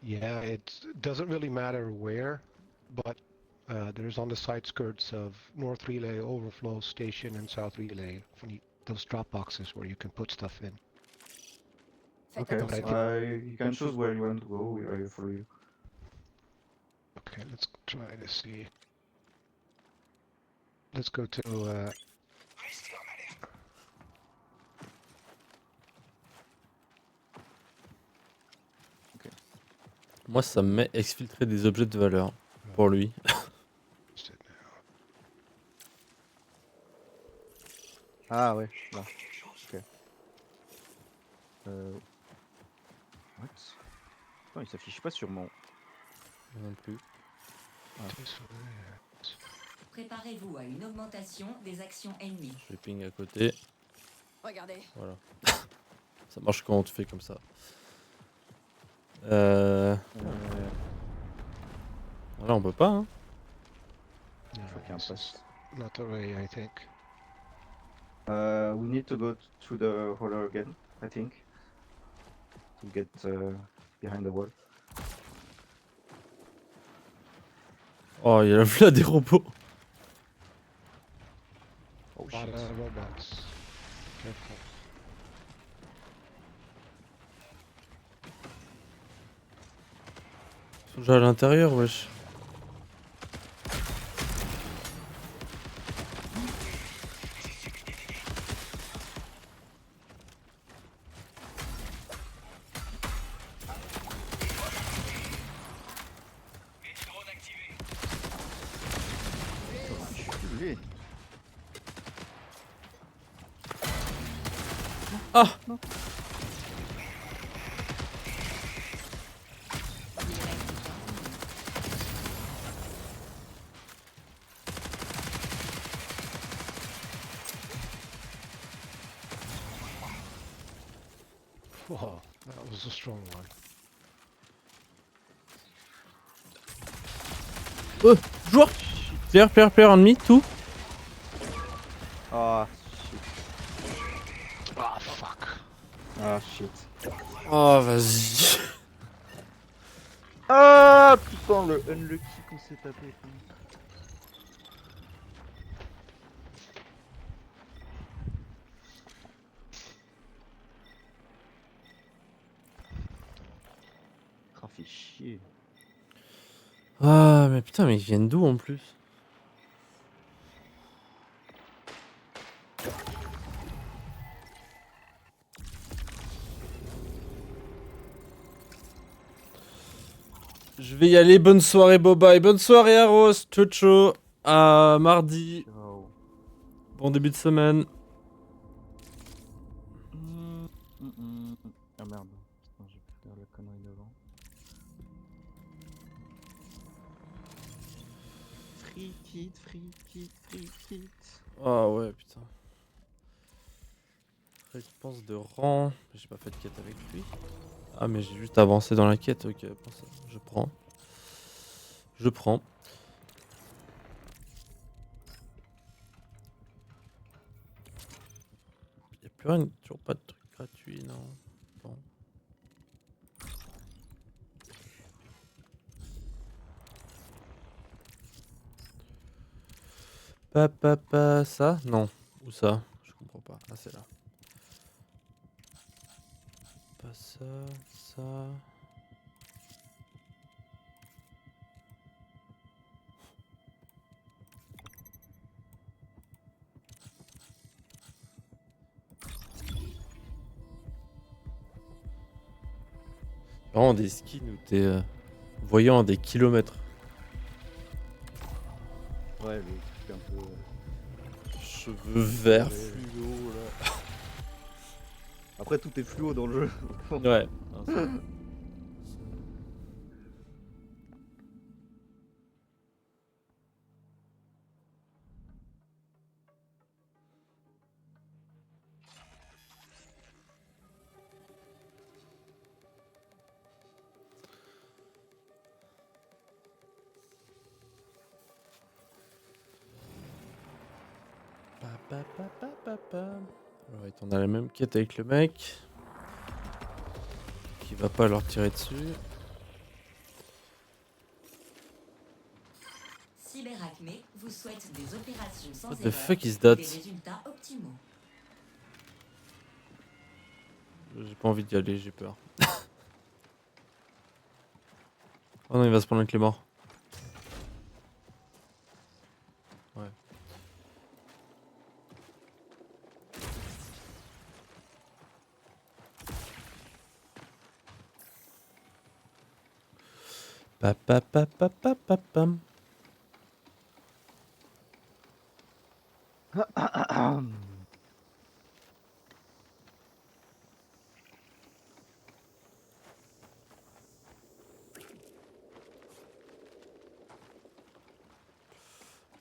Yeah, it doesn't really matter where, but there's on the side skirts of North Relay, Overflow Station, and South Relay. Those drop boxes where you can put stuff in. Faites Okay. attention. You can choose where you want to go. We are for you. Okay, let's try to see. Let's go to Moi, ça me met exfiltrer des objets de valeur. Pour lui. Ah ouais, là. Ok. What? Non, il s'affiche pas sur mon. Non plus. Préparez-vous à une augmentation des actions ennemies. Je vais ping à côté. Regardez. Voilà. Ça marche quand on te fait comme ça. Là, on peut pas, hein. Je crois qu'il y a un this poste. is not the way, I think. We need to go to the roller again, I think. To get behind the wall. Oh, il y a là des robots. Oh A lot shit. of robots. Careful. Ils sont déjà à l'intérieur, wesh. Ah. Non. Whoa, that was a strong one. Joueur. Player, ennemi, tout. Ah, shit. Ah, fuck. Ah, shit. Oh, vas-y. Ah, putain, le unlucky qu'on s'est tapé. Ah, fait chier. Ah, mais putain, mais ils viennent d'où en plus? Je vais y aller. Bonne soirée, Boba. Et bonne soirée, Aros. Ciao, ciao. À mardi. Ciao. Bon début de semaine. Ah merde. Putain, j'ai pu faire la connerie devant. Free kit. Ah ouais, putain. Récompense de rang. J'ai pas fait de quête avec lui. Ah, mais j'ai juste avancé dans la quête. Ok, pour ça. Je prends. Y'a plus rien. Toujours pas de truc gratuit, non. Bon. Ça? Non. Où ça? Je comprends pas. Ah, c'est là. Pas ça, ça. Vraiment des skins où t'es voyant à des kilomètres. Ouais, le truc un peu. Cheveux verts. Fluo là. Après, tout est fluo dans le jeu. Ouais. Alright, on a la même quête avec le mec. Qui va pas leur tirer dessus. Cyberacmé vous souhaite des opérations sans What the erreur fuck is et that? des résultats optimaux. J'ai pas envie d'y aller, j'ai peur. Oh non, il va se prendre avec les morts. Ouais. Pam.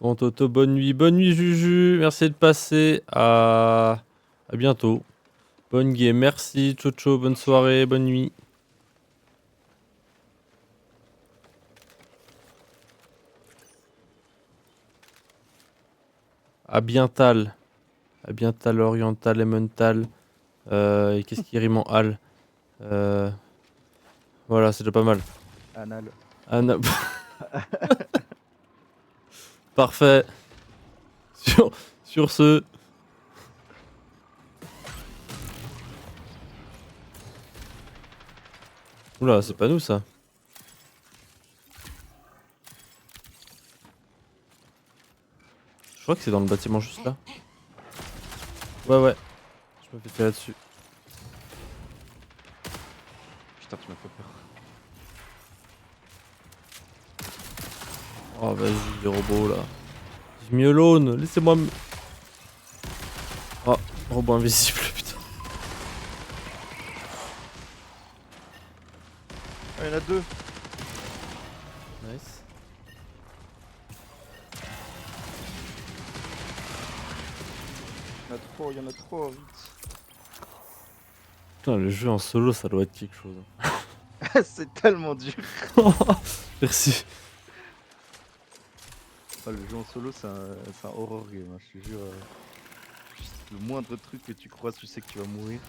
Bon Toto, bonne nuit Juju, merci de passer, à bientôt. Bonne game, merci, ciao, bonne soirée, bonne nuit. À bientôt oriental et mental. Et qu'est-ce qui rime en al? Voilà, c'est déjà pas mal. Anal. Anna... Parfait. Sur ce... Oula, c'est pas nous ça. Je crois que c'est dans le bâtiment juste là. Ouais. Je me fais tirer là-dessus. Putain, tu m'as fait peur. Oh vas-y les robots là. Mieux laune, laissez-moi Oh, robot invisible putain. il y en a deux. Nice. Il y en a trop, vite. Putain, le jeu en solo, ça doit être quelque chose. C'est tellement dur. Merci. Ah, le jeu en solo, c'est un horror game, hein, je te jure. Le moindre truc que tu croises, tu sais que tu vas mourir.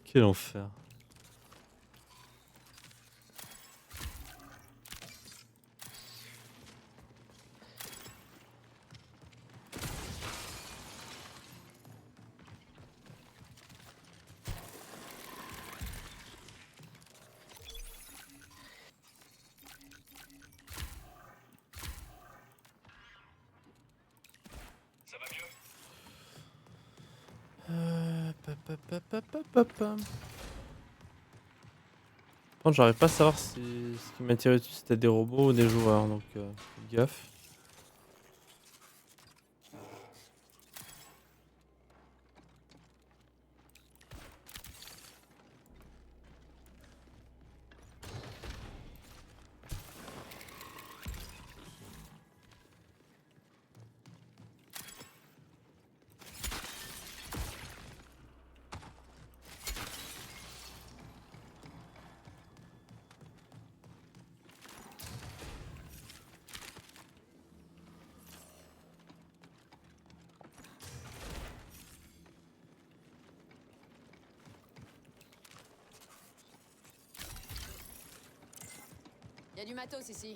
Quel enfer. Par contre, j'arrive pas à savoir si ce qui m'attirait dessus c'était des robots ou des joueurs, donc fais gaffe. Y a du matos ici.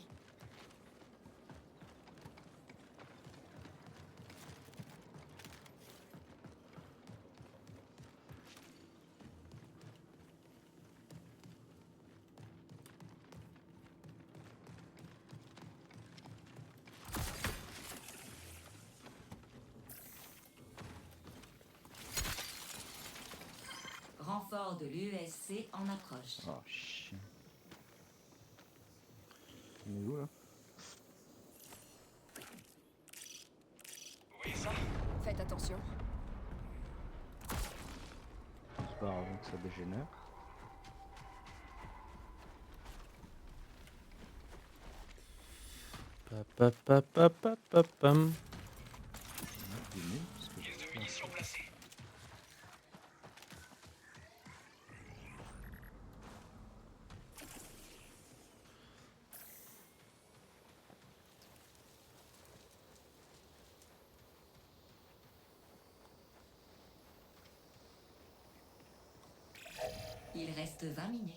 Renfort de l'USC en approche. Oh, chien. On est où, là? Faites attention. C'est pas avant que ça dégénère. Papapapapapam. Des mots, parce que je- Il reste 20 minutes.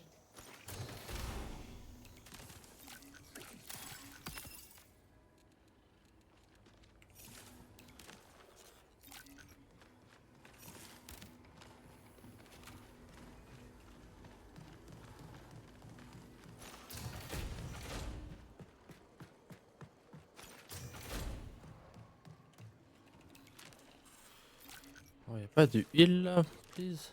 Oh, y a pas de heal là, please.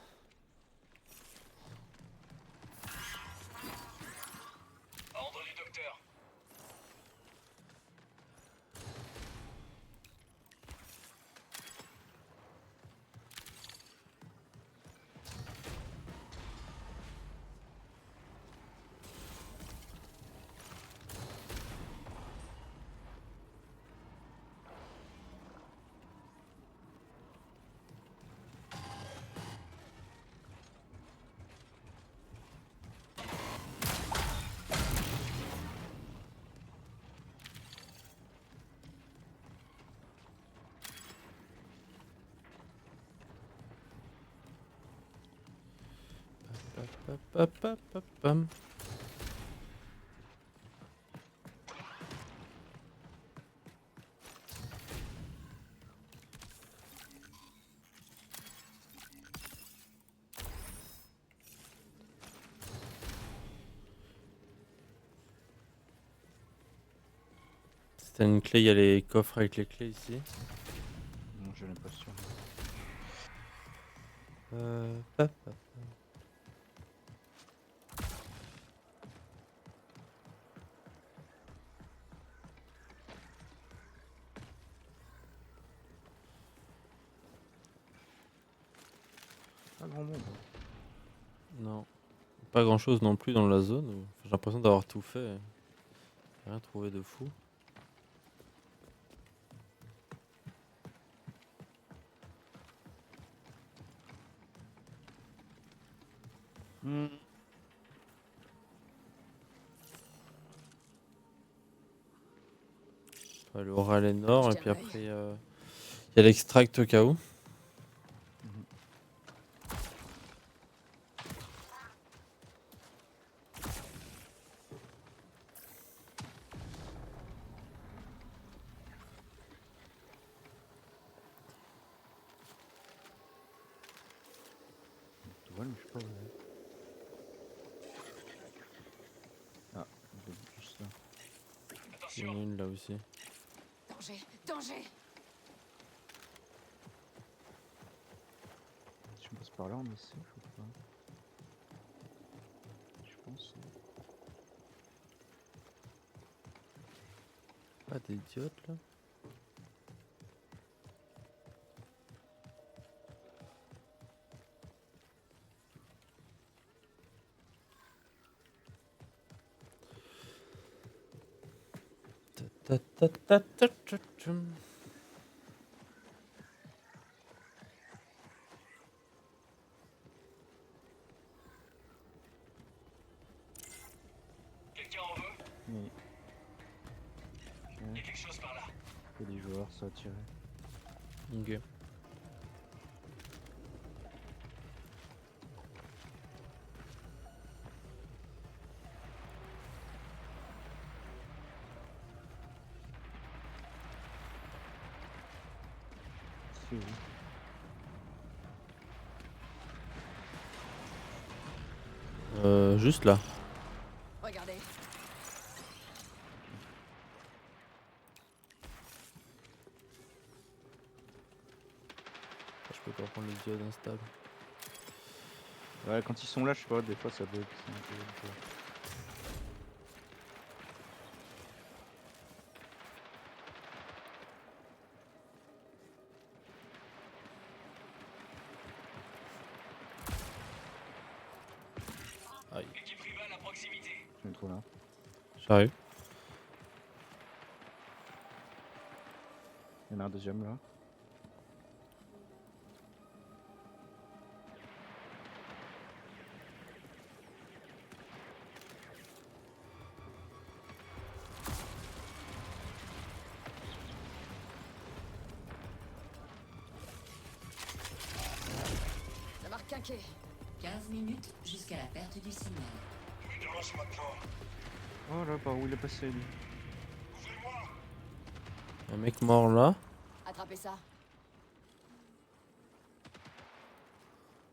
Papapapapam. Si t'as une clé, il y a les coffres avec les clés ici. Non, j'ai l'impression. Papa. Pas grand monde. Non. Pas grand chose non plus dans la zone. J'ai l'impression d'avoir tout fait. J'ai rien trouvé de fou. Hmm. Ouais, le Raleigh Nord, Je et tiens puis l'œil. après, il y a l'extract au cas où. Toile, mais je sais pas où elle est. Ah, je l'ai vu juste là. Il y en a une là aussi. Danger, danger. Si on passe par là, on est safe ou pas? Je pense. Pas d'idiote là. Ta ta ta ta ta ta. Oui. Ok. Il y a des joueurs, ça a tiré. Ok. C'est où? Juste là. Regardez. Je peux pas prendre les diodes instables. Ouais, quand ils sont là, je sais pas, des fois ça bug. C'est un peu- Aïe. Je me trouve là. J'arrive. Il y en a un deuxième là. Ça marque quinquet. 15 minutes jusqu'à la perte du signal. Oh là, par où il est passé lui? Un mec mort là. Attrapez ça.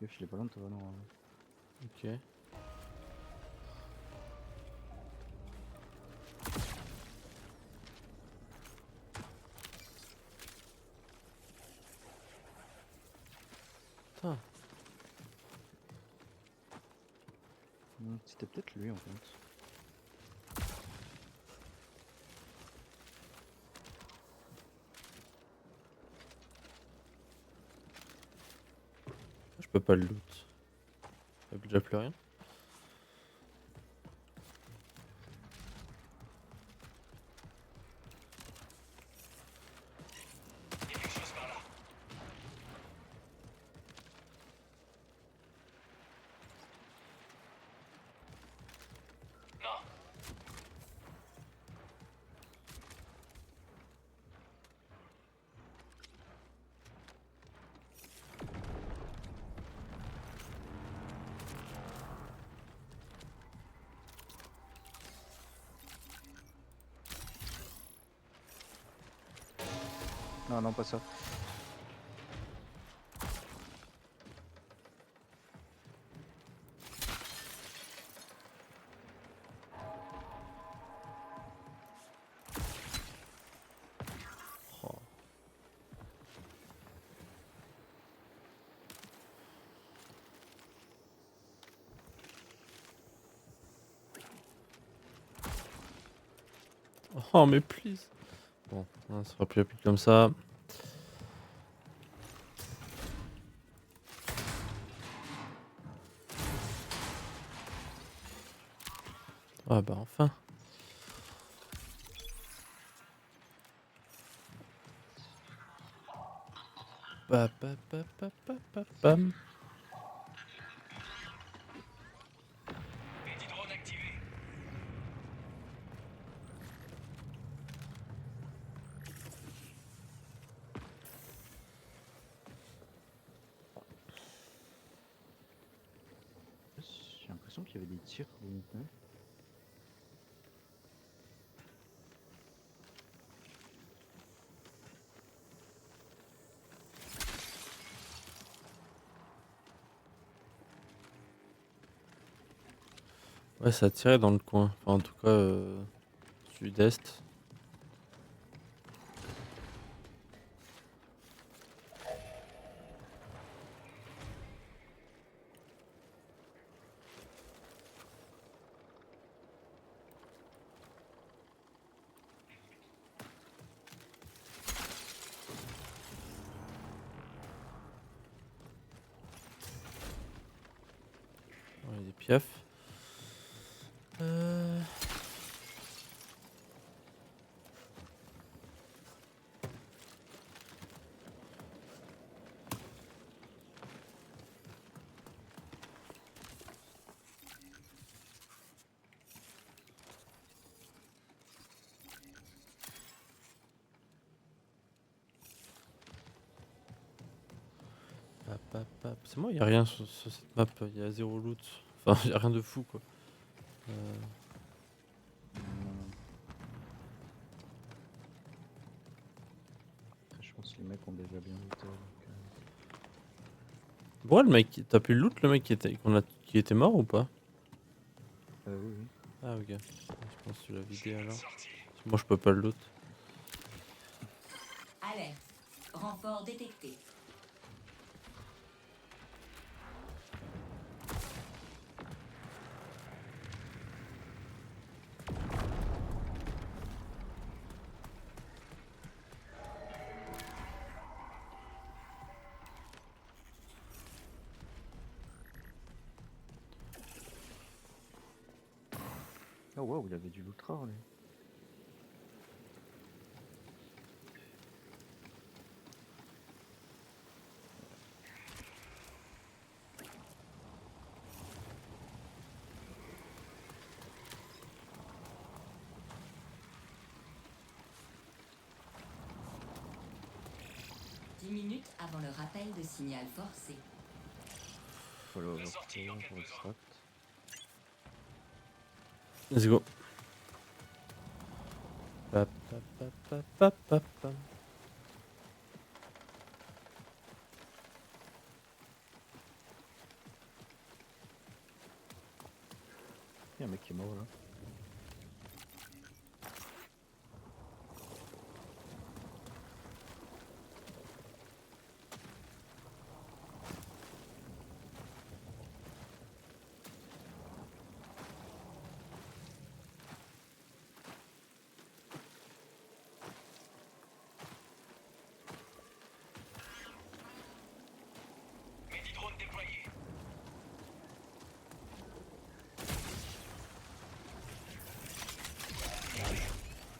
Il est pas loin de toi, non. Ok. Putain. C'était peut-être lui en fait. Je peux pas le loot. Y'a déjà plus rien. Non, non, pas ça. Oh. Oh mais please. Bon, ça sera plus rapide comme ça. Ah bah enfin. Pa, pa, pa, pa, pa, pa, pam. J'ai l'impression qu'il y avait des tirs au milieu. Ouais, ça tirait dans le coin. Enfin, en tout cas, sud-est. Ouais, des piafs. C'est moi, il y a rien sur cette map. Il y a zéro loot. Enfin, il y a rien de fou quoi. Après, je pense que les mecs ont déjà bien looté. Bon, le mec, t'as pu le loot le mec qui était mort ou pas? Oui, oui. Ah, ok. Je pense que tu l'as vidé alors. Moi, je peux pas le loot. Alerte. Renfort détecté. Oh waouh, il y avait du loot rare, lui. Minutes avant le rappel de signal forcé. Faut le sortir pour extract. Let's go. Pa, pa, pa, pa, pa, pa, pa. Il y a un mec qui est mort là.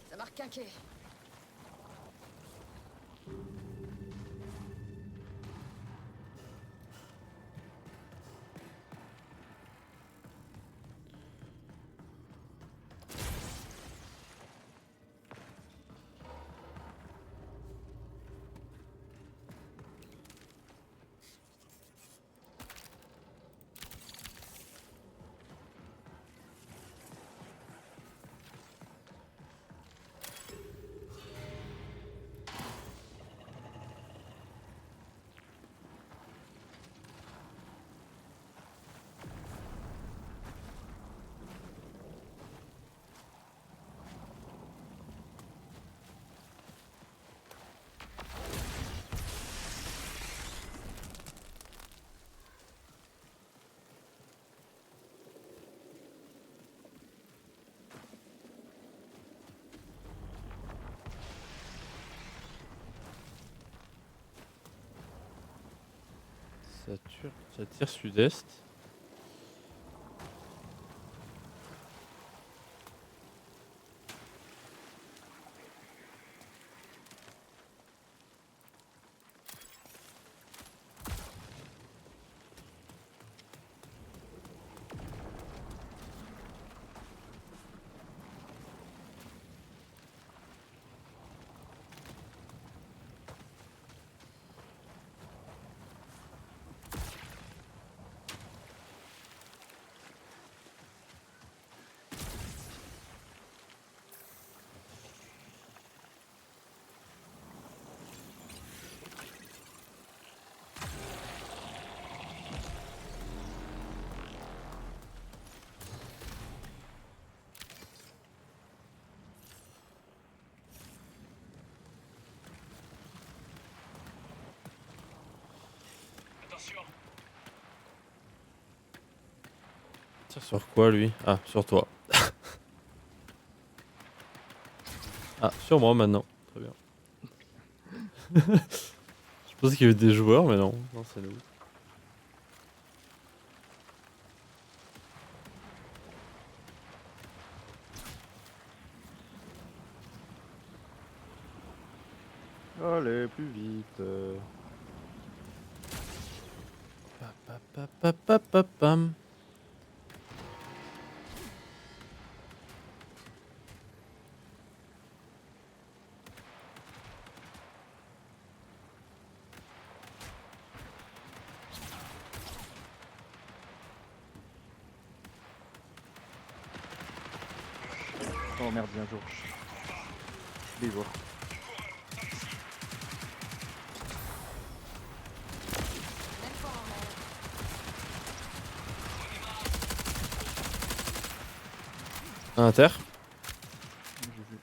Ça marque un quai. Ça tire sud-est. Tire sur quoi lui? Ah, sur toi. Ah, sur moi maintenant. Très bien. Je pensais qu'il y avait des joueurs, mais non. Non, c'est nous. Allez, plus vite. Pam. Oh merde, bien joué. Des joueurs. Même pas en l'air. Inter. J'ai vu.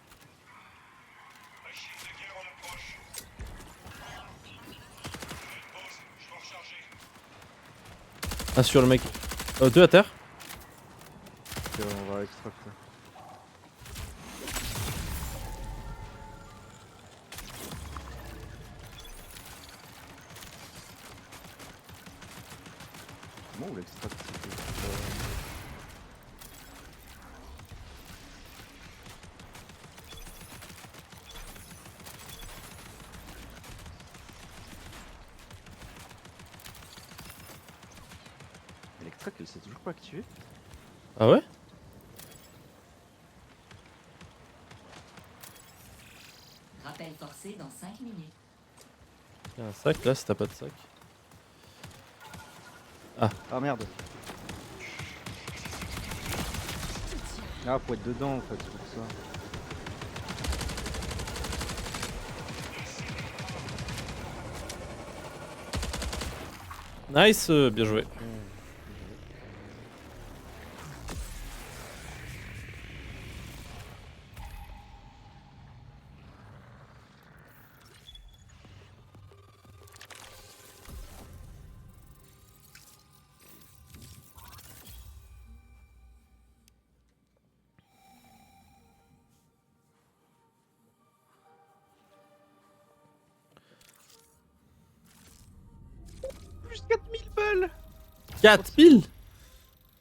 Ah, sur le mec. Deux à terre. Ok, on va extracter. Comment on l'extracte L'extract, elle s'est toujours pas activée. Ah ouais? Rappel forcé dans 5 minutes. Il y a un sac là si t'as pas de sac. Ah merde. Ah, faut être dedans en fait, c'est pour ça. Nice, bien joué. Plus 4000 balles. 4 piles.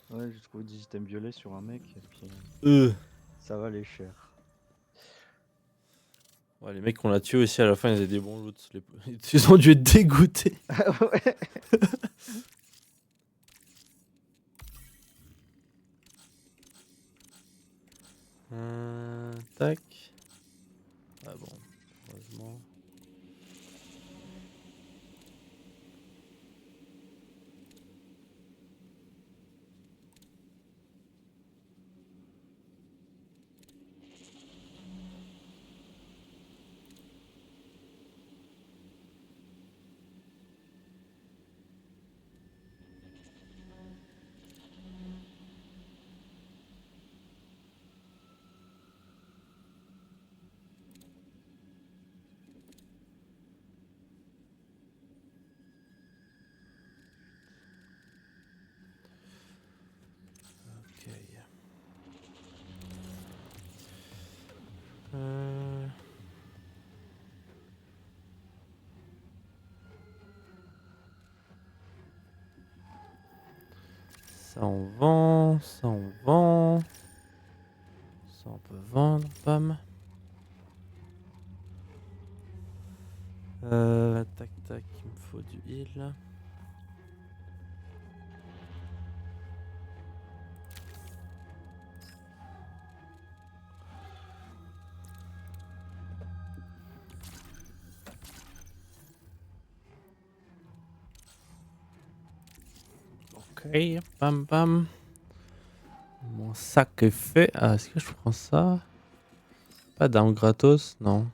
Ouais, j'ai trouvé des items violets sur un mec et puis Euh. ça va les cher. Ouais, les mecs qu'on a tués aussi à la fin, ils avaient des bons loots. Ils ont dû être dégoûtés. Ouais. Tac. Ah bon, heureusement. Ok. Ça on vend, ça on vend. Ça on peut vendre, bam. Tac tac, il me faut du heal. Ok, bam bam. Mon sac est fait. Ah, est-ce que je prends ça? Pas d'armes gratos, non.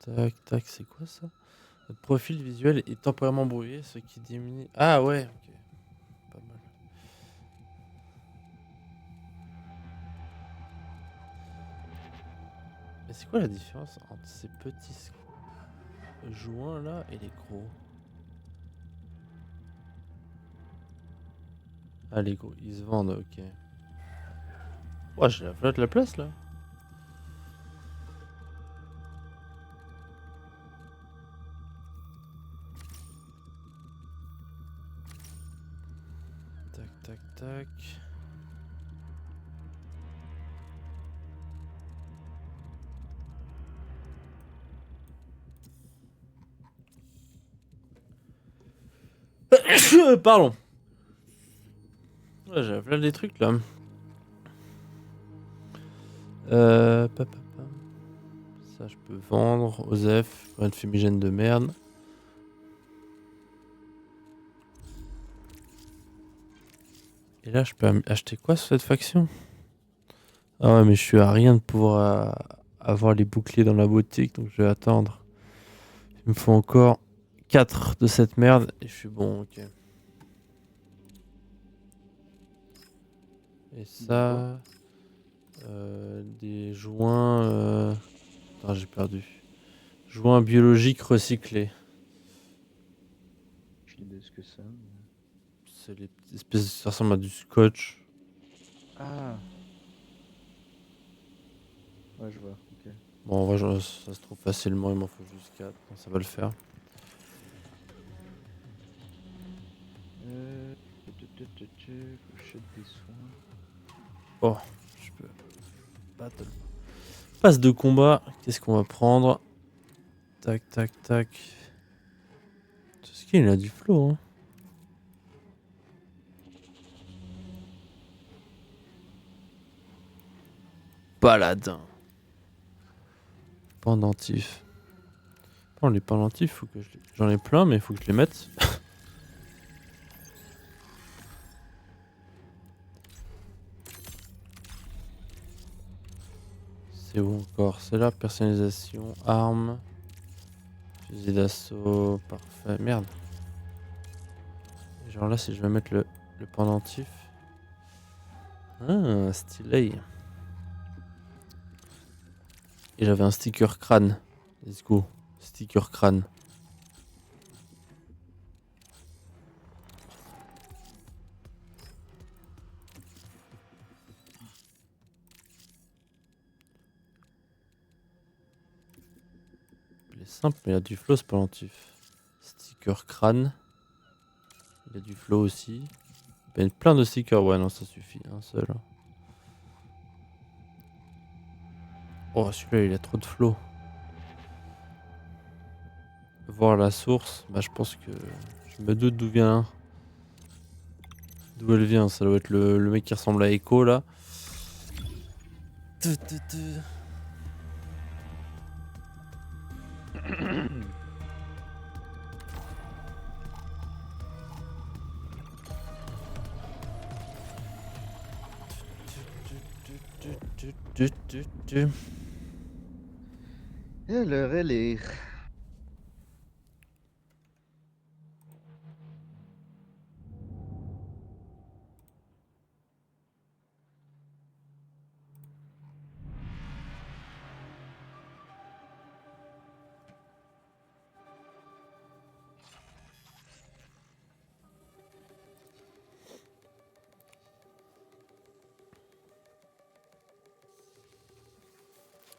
Tac tac, c'est quoi ça? Le profil visuel est temporairement brouillé, ce qui diminue. Ah ouais, ok. Pas mal. Mais c'est quoi la différence entre ces petits joint là et les gros. Ah les gros, ils se vendent, ok. Ouais, j'ai la flotte la place là. Tac tac tac. Pardon. Ouais, j'ai plein des trucs là. Pa. Ça, je peux vendre. Osef, une fumigène de merde. Et là, je peux acheter quoi sur cette faction? Ah ouais, mais je suis à rien de pouvoir avoir les boucliers dans la boutique, donc je vais attendre. Il me faut encore 4 de cette merde et je suis bon, ok. Et ça... des joints... Attends, j'ai perdu. Joints biologiques recyclés. J'ai idée de ce que c'est. C'est les petites espèces... Ça ressemble à du scotch. Ah. Ouais, je vois. Ok. Bon, en vrai, ça se trouve facilement, il m'en faut juste 4. Donc ça va le faire. Pochette des soins. Oh, je peux... Battle. Passe de combat. Qu'est-ce qu'on va prendre? Tac, tac, tac. Ce qu'il a du flow, hein. Paladin. Pendentif. Bon, les pendentifs, faut que j'en ai plein, mais il faut que je les mette. C'est où encore? C'est là, personnalisation, armes, fusil d'assaut, parfait. Merde. Genre là, si je vais mettre le pendentif. Ah, stylé. Et j'avais un sticker crâne. Let's go. Sticker crâne. Il est simple, mais il a du flow ce pendentif. Sticker crâne. Il a du flow aussi. Il y a plein de stickers. Ouais, non, ça suffit. Un seul. Oh, celui-là, il a trop de flow. Voir la source. Bah, je pense que je me doute d'où vient. D'où elle vient. Ça doit être le mec qui ressemble à Echo là. Et l'heure, elle est.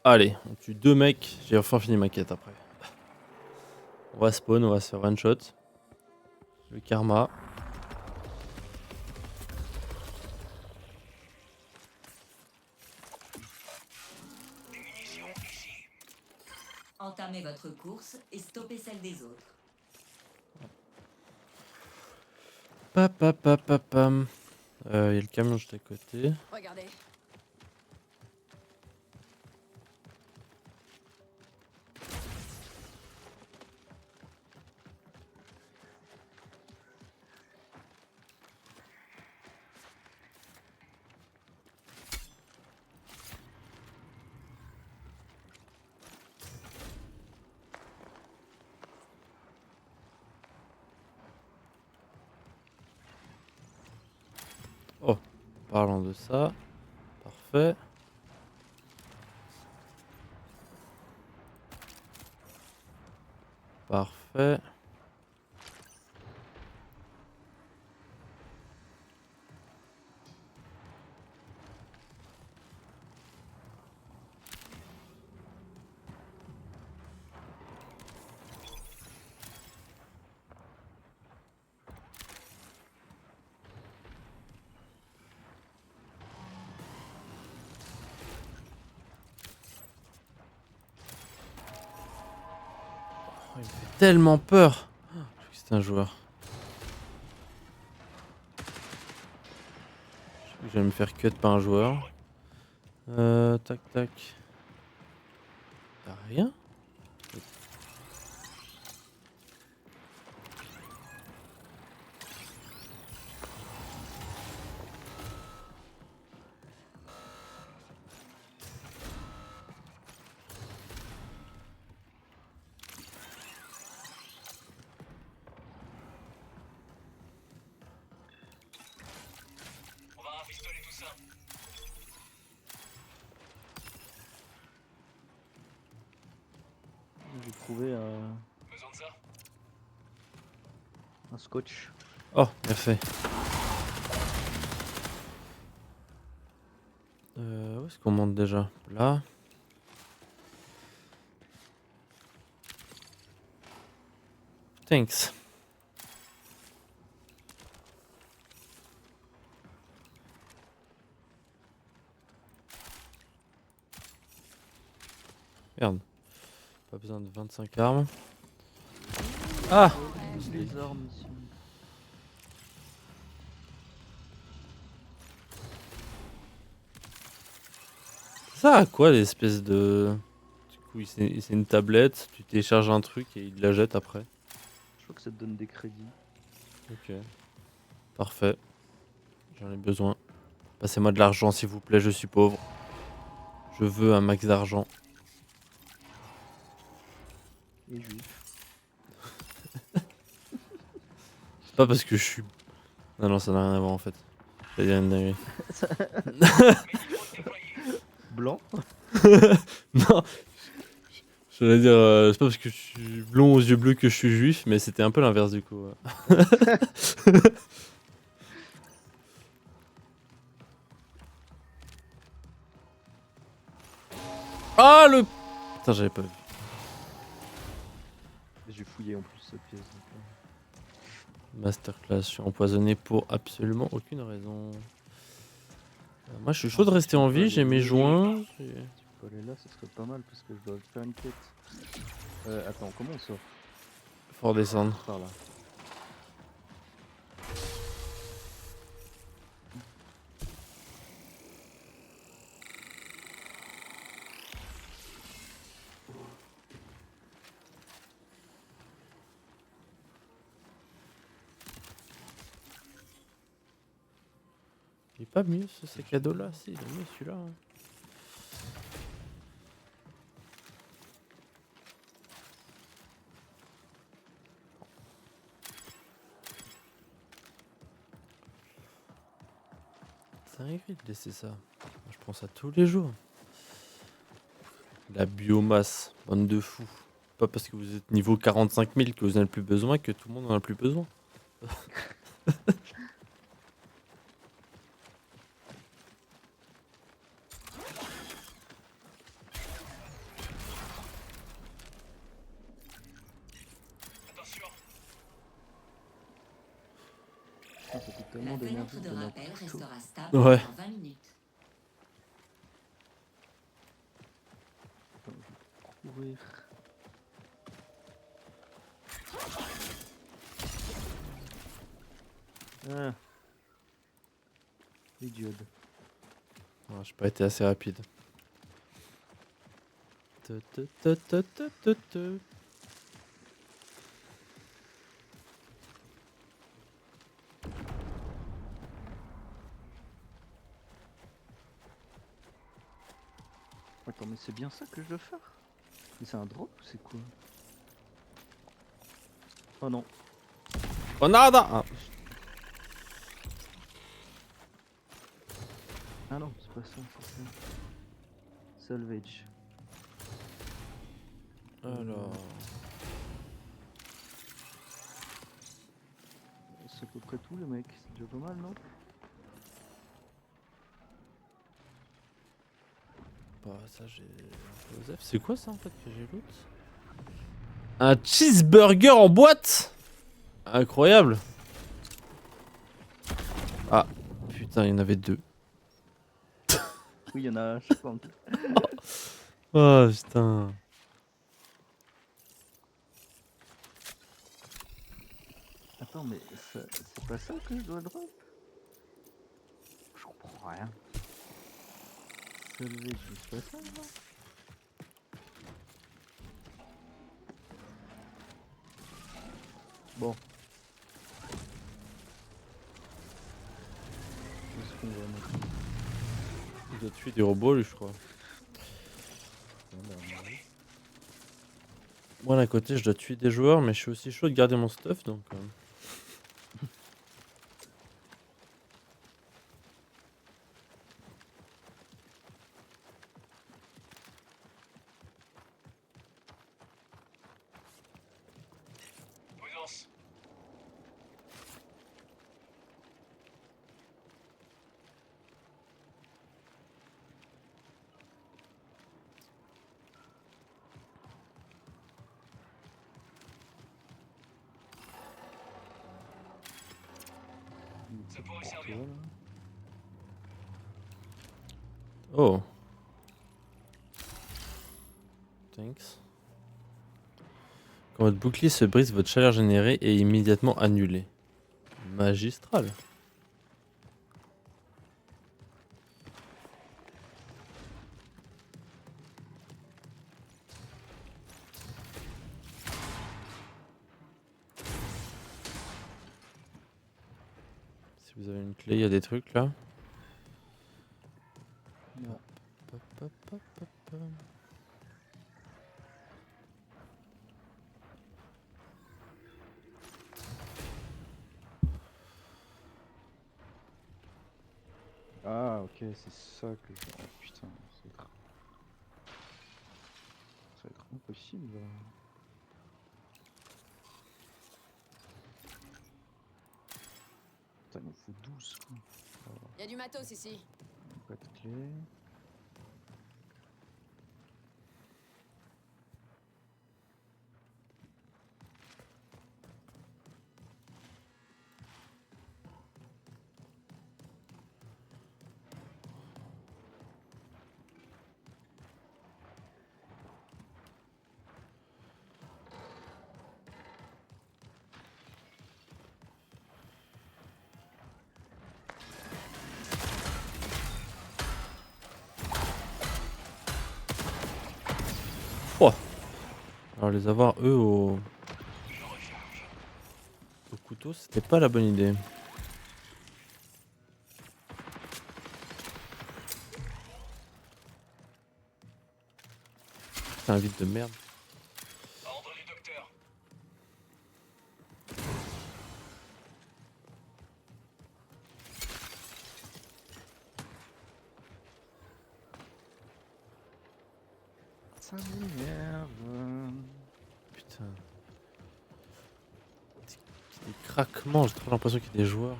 Allez, on tue 2 mecs. J'ai enfin fini ma quête après. On va spawn, on va se faire one shot. Le karma. Entamez votre course et stoppez celle des autres. Pam. Y a le camion juste à côté. Regardez. Parlant de ça. Parfait. Parfait. Oh, il me fait tellement peur. Je crois que c'était un joueur. Je vais me faire cut par un joueur. Tac tac. T'as rien? J'ai trouvé un scotch. Oh, merci. Où est-ce qu'on monte déjà? Là. Thanks. Merde. Pas besoin de 25 armes. Ah! Les armes ici. Ça a quoi l'espèce de... Du coup, c'est une tablette, tu télécharges un truc et il la jette après. Je crois que ça te donne des crédits. Ok. Parfait. J'en ai besoin. Passez-moi de l'argent s'il vous plaît, je suis pauvre. Je veux un max d'argent. Et juif. C'est pas parce que je suis... Non, ça n'a rien à voir en fait. Ça vient de dinguerie. Blanc. Non, j'allais dire, c'est pas parce que je suis blond aux yeux bleus que je suis juif, mais c'était un peu l'inverse du coup. Ah le... Putain, j'avais pas vu. J'ai fouillé en plus cette pièce. Donc, Masterclass, je suis empoisonné pour absolument aucune raison. Moi je suis chaud de rester en vie, j'ai mes joints. tu peux aller là, ce serait pas mal parce que je dois faire une quête. Attends, comment on sort? Fort descendre. Par là. Il est pas mieux ce sac à dos là, si, il est mieux celui-là. Hein. C'est un regret de laisser ça. Moi, je prends ça tous les jours. La biomasse, bande de fous. Pas parce que vous êtes niveau 45 000 que vous en avez plus besoin que tout le monde en a plus besoin. Ça coûte La tellement d'énergie fenêtre de de mettre rappel tout. restera stable Ouais. pendant 20 minutes. Attends, je vais courir. Ah. Idiot. Ouais, j'ai pas été assez rapide. Attends, mais c'est bien ça que je dois faire? Mais c'est un drop ou c'est quoi? Oh non. Oh nada! Ah. Ah non, c'est pas ça, c'est ça. Salvage. Alors. c'est à peu près tout, les mecs. C'est déjà pas mal, non? Bah, ça, j'ai. Joseph, c'est quoi ça en fait que j'ai loot? Un cheeseburger en boîte! Incroyable! Ah, putain, il y en avait deux. Oui, il y en a, je sais pas. Oh putain. Attends, mais c'est pas ça que je dois drop? Je comprends rien. Se lever, c'est pas ça, non? Bon. Où est-ce qu'on va maintenant? Il doit tuer des robots, lui, je crois. Moi, d'un côté, je dois tuer des joueurs, mais je suis aussi chaud de garder mon stuff, donc. Ça pourrait servir. Oh. Thanks. Quand votre bouclier se brise, votre chaleur générée est immédiatement annulée. Magistral. Si vous avez une clé, il y a des trucs là. Non. Hop, hop, hop, hop, hop. Ah, ok, c'est ça que je. Oh, putain, ça va être impossible. Putain, il nous faut 12 quoi. Y a du matos ici. Pas de clé. Alors les avoir eux au couteau, c'était pas la bonne idée. C'est un vide de merde. Ça m'énerve. Putain. Des craquements, j'ai trop l'impression qu'il y a des joueurs.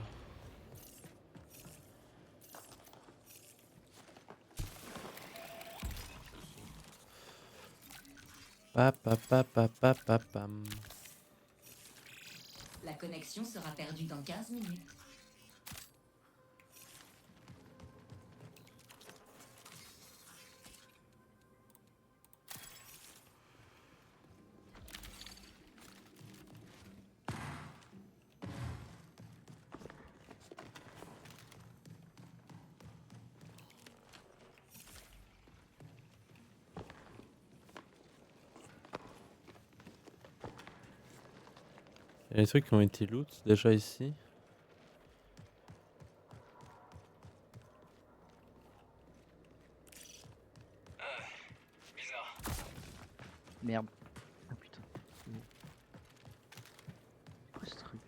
Pam. La connexion sera perdue dans 15 minutes. Il y a des trucs qui ont été loot déjà ici. Merde. Ah putain. C'est bon. Quoi ce truc?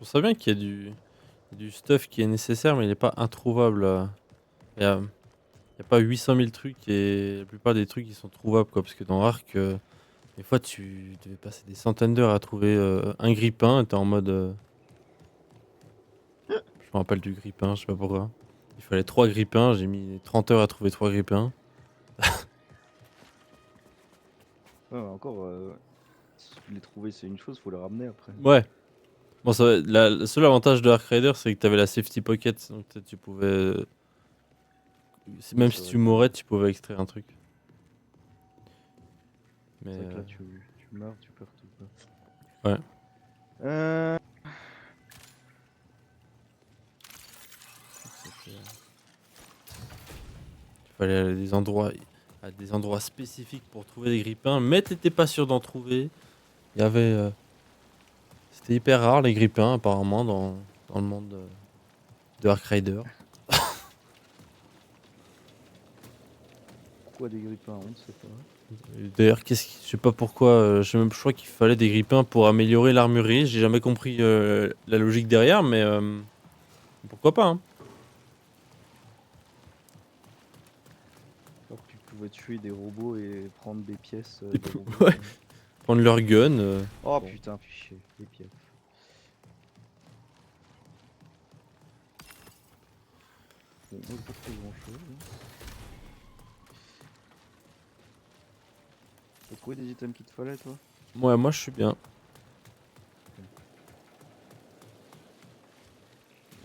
trouve ça bien qu'il y ait du stuff qui est nécessaire, mais il est pas introuvable. Il y a, il y a pas 800 000 trucs et la plupart des trucs ils sont trouvables quoi. Parce que dans Ark, des fois tu devais passer des centaines d'heures à trouver un grippin et t'es en mode. Je me rappelle du grippin, je sais pas pourquoi. Il fallait 3 grippins, j'ai mis 30 heures à trouver 3 grippins. Ouais, mais encore, les trouver, c'est une chose, faut les ramener après. Ouais. Bon, le seul avantage de Ark Rider, c'est que t'avais la safety pocket, donc tu pouvais. Oui, Même c'est si vrai tu que, mourais, tu pouvais extraire un truc. Mais. c'est vrai que là, tu meurs, tu perds tout, quoi. Ouais. Euh, Il fallait aller à des endroits spécifiques pour trouver des grippins, mais t'étais pas sûr d'en trouver. Il y avait. C'était hyper rare les grippins, apparemment, dans le monde de Ark Rider. Pourquoi des grippins? On ne sait pas. Et d'ailleurs, je sais pas pourquoi, je crois qu'il fallait des grippins pour améliorer l'armurerie. J'ai jamais compris la logique derrière, mais pourquoi pas, hein. Alors que tu pouvais tuer des robots et prendre des pièces Des des pou- robots. ouais. Prendre leur gun. Oh Bon. putain, fichier, les pièces. Bon, moi, j'ai pas trouvé grand chose. T'as trouvé des items qu'il te fallait, toi? Ouais, moi je suis bien.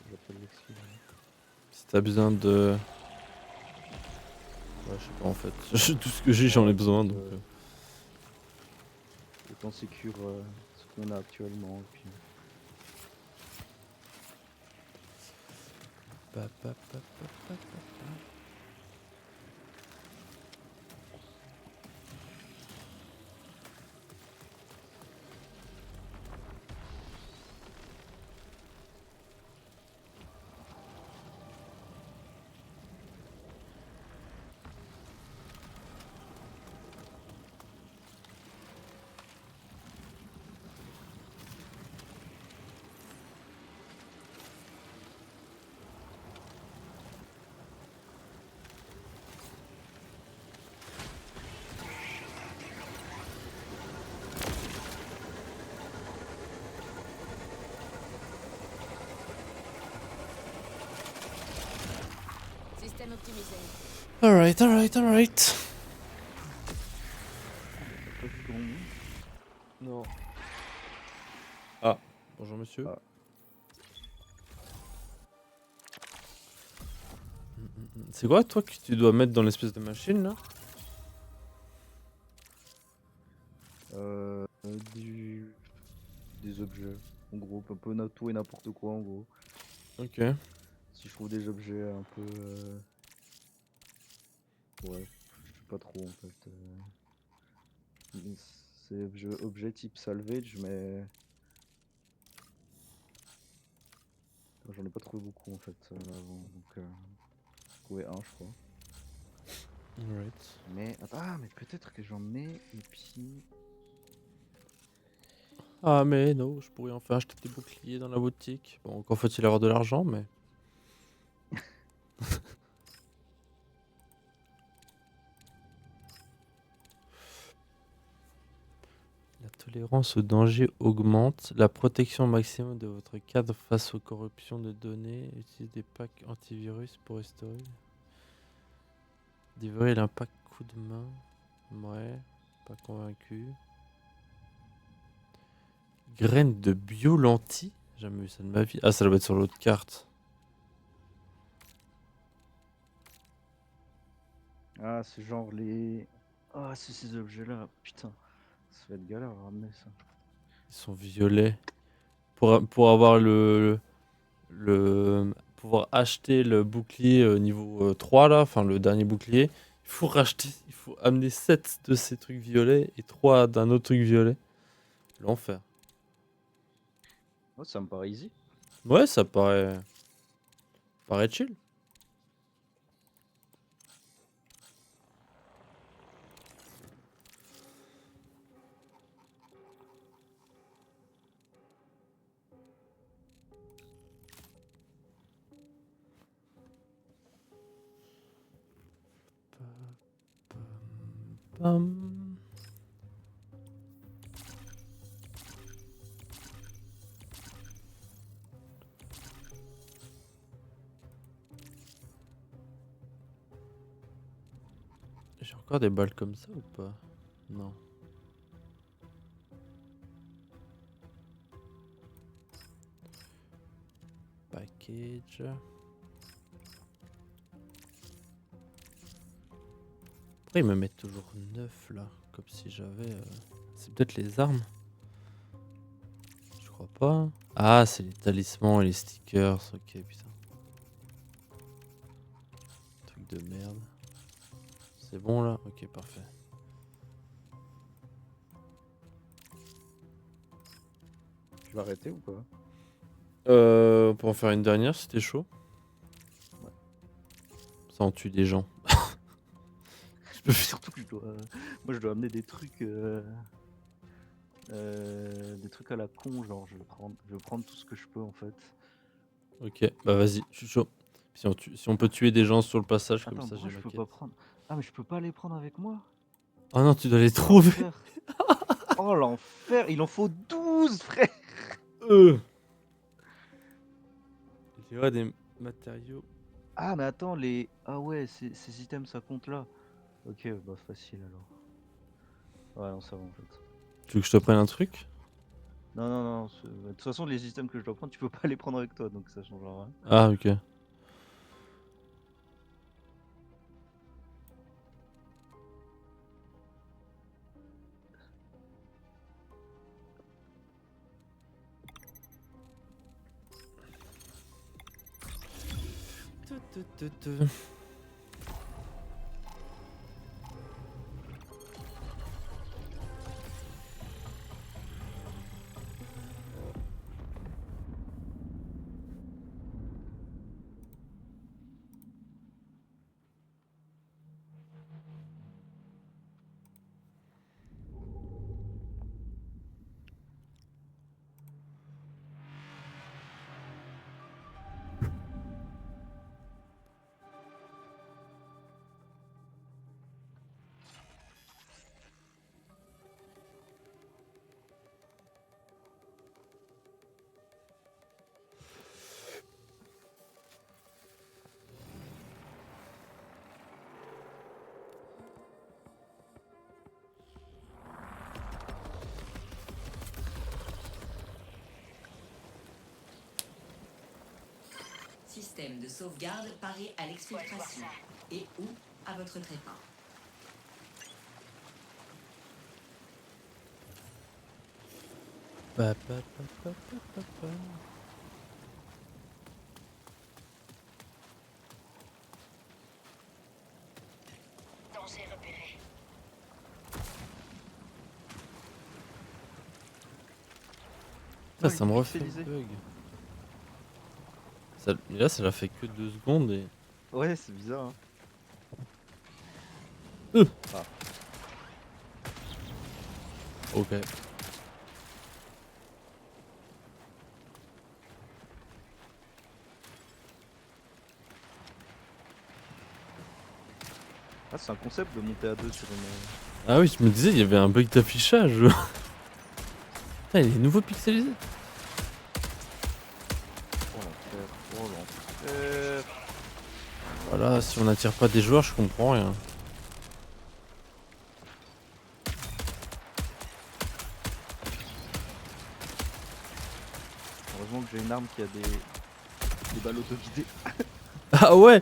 J'appelle Lexi. Si t'as besoin de. Ouais, je sais pas en fait. Tout ce que j'ai, j'en ai besoin donc. Autant sécure ce qu'on a actuellement. Et puis... Pa, pa, pa, pa, pa, pa. Système optimisé. Alright, alright, alright. T'as pas vu grand monde? Non. Ah, bonjour monsieur. Ah. C'est quoi toi que tu dois mettre dans l'espèce de machine là? Du... Des objets. En gros, un peu tout et n'importe quoi en gros. Ok. Si je trouve des objets un peu... Ouais, je sais pas trop en fait. Mais c'est objet type salvage, mais... J'en ai pas trouvé beaucoup en fait avant, donc j'ai trouvé un je crois. Alright. Mais ah mais peut-être que j'en ai et puis Ah mais non, je pourrais enfin acheter des boucliers dans la boutique. Bon, encore faut-il avoir de l'argent, mais... La tolérance au danger augmente. La protection maximum de votre cadre face aux corruptions de données. Utilisez des packs antivirus pour restaurer. Dévorer l'impact coup de main. Ouais, pas convaincu. Graines de bio-lentilles. Jamais vu ça de ma vie. Ah, ça doit être sur l'autre carte. ah c'est genre les ah c'est ces objets là putain ça va être galère à ramener ça. Ils sont violets. Pour avoir pouvoir acheter le bouclier niveau 3 là, enfin le dernier bouclier, il faut amener 7 de ces trucs violets et 3 d'un autre truc violet. L'enfer. Oh, ça me paraît easy. Ouais, ça paraît chill. pam. J'ai encore des balles comme ça ou pas? Non. Package. Pourquoi ils me mettent toujours 9 là? Comme si j'avais. C'est peut-être les armes? Je crois pas. Ah, c'est les talismans et les stickers. Ok, putain. Truc de merde. C'est bon là? Ok, parfait. Tu vas arrêter ou pas? On peut en faire une dernière si t'es chaud. Ouais. Ça en tue des gens. Surtout que moi je dois amener des trucs à la con, genre je vais prendre tout ce que je peux en fait. Ok, bah vas-y, je suis chaud. Si on peut tuer des gens sur le passage, comme Attends, ça j'ai pourquoi je ma peux quête. pas prendre? Ah mais je peux pas les prendre avec moi? Oh non, tu dois les Oh trouver. l'enfer. Oh l'enfer, il en faut 12 frère. Il y aura des matériaux. Ah mais attends, ah ouais, ces items ça compte là. Ok, bah facile alors. Ouais non ça va en fait. Tu veux que je te prenne un truc? Non non non, de toute façon les items que je dois prendre tu peux pas les prendre avec toi donc ça changera rien. Ah, ok. Système de sauvegarde paré à l'exfiltration. Et ou à votre trépas. Pa, pa, pa, pa, pa, pa, pa. Danger repéré. Ah, Oh, ça il me est refait le pixelisé. bug. Mais là, ça l'a fait que 2 secondes et. Ouais c'est bizarre hein. Ah. Ok. Ah c'est un concept de monter à deux sur une... Ah oui, je me disais, il y avait un bug d'affichage. Putain, il est nouveau pixelisé. Oh l'enfer, oh l'enfer. Voilà, si on n'attire pas des joueurs, je comprends rien. Heureusement que j'ai une arme qui a des balles auto-vidées. Ah ouais!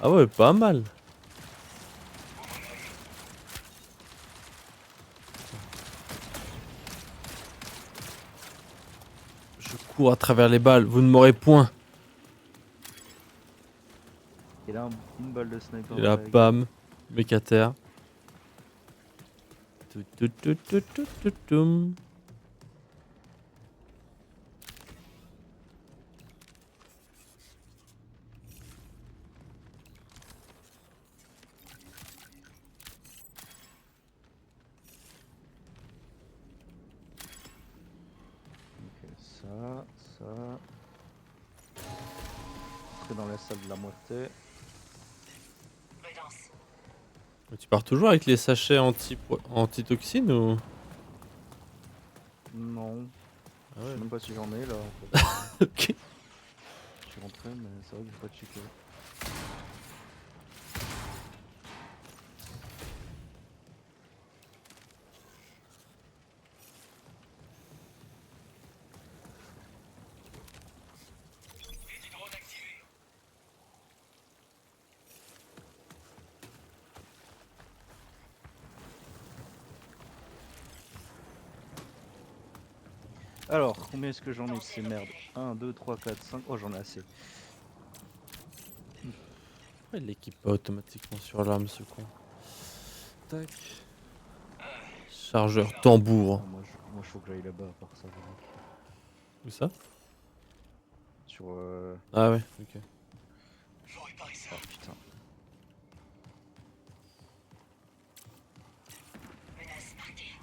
Ah ouais, pas mal. Je cours à travers les balles, vous ne m'aurez point. Et là une balle de sniper. Et dans là, la gueule. bam, mec à terre. Tout, tout, tout, tout, tout, tout, tout. Ok, ça. Entrer dans la salle de la moitié. Prudence. Tu pars toujours avec les sachets anti-toxines ou? Non, Ah je sais ouais. même pas si j'en ai là en fait. Ok. Je suis rentré, mais c'est vrai que j'ai pas checké. Alors, combien est-ce que j'en ai de ces merdes? 1, 2, 3, 4, 5. Oh, j'en ai assez. Pourquoi il l'équipe pas automatiquement sur l'arme ce con? Tac. Chargeur tambour. Ah, moi, faut que j'aille là-bas à part ça. Vraiment. Où ça? Sur. Ah ouais, ok. Ah putain. Menace marquée.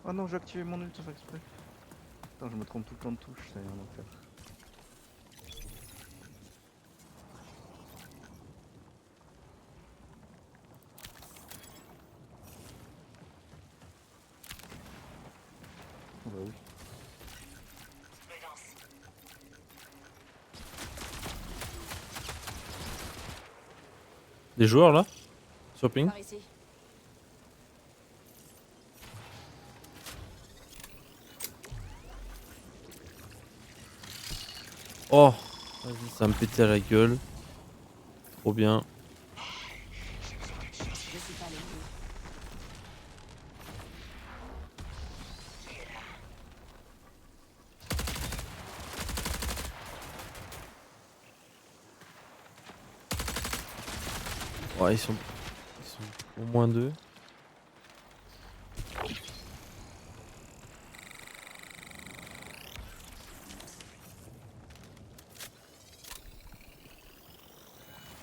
Ah non, j'ai activé mon ult sans faire exprès. Putain, je me trompe tout le temps de touche, ça y est, un enfer. Oh bah oui. Prudence. Des joueurs là? Sur ping? Par ici. Oh! Vas-y, ça me pétait à la gueule. Trop bien. Je suis pas l'ennemi. Ouais, ils sont au moins deux.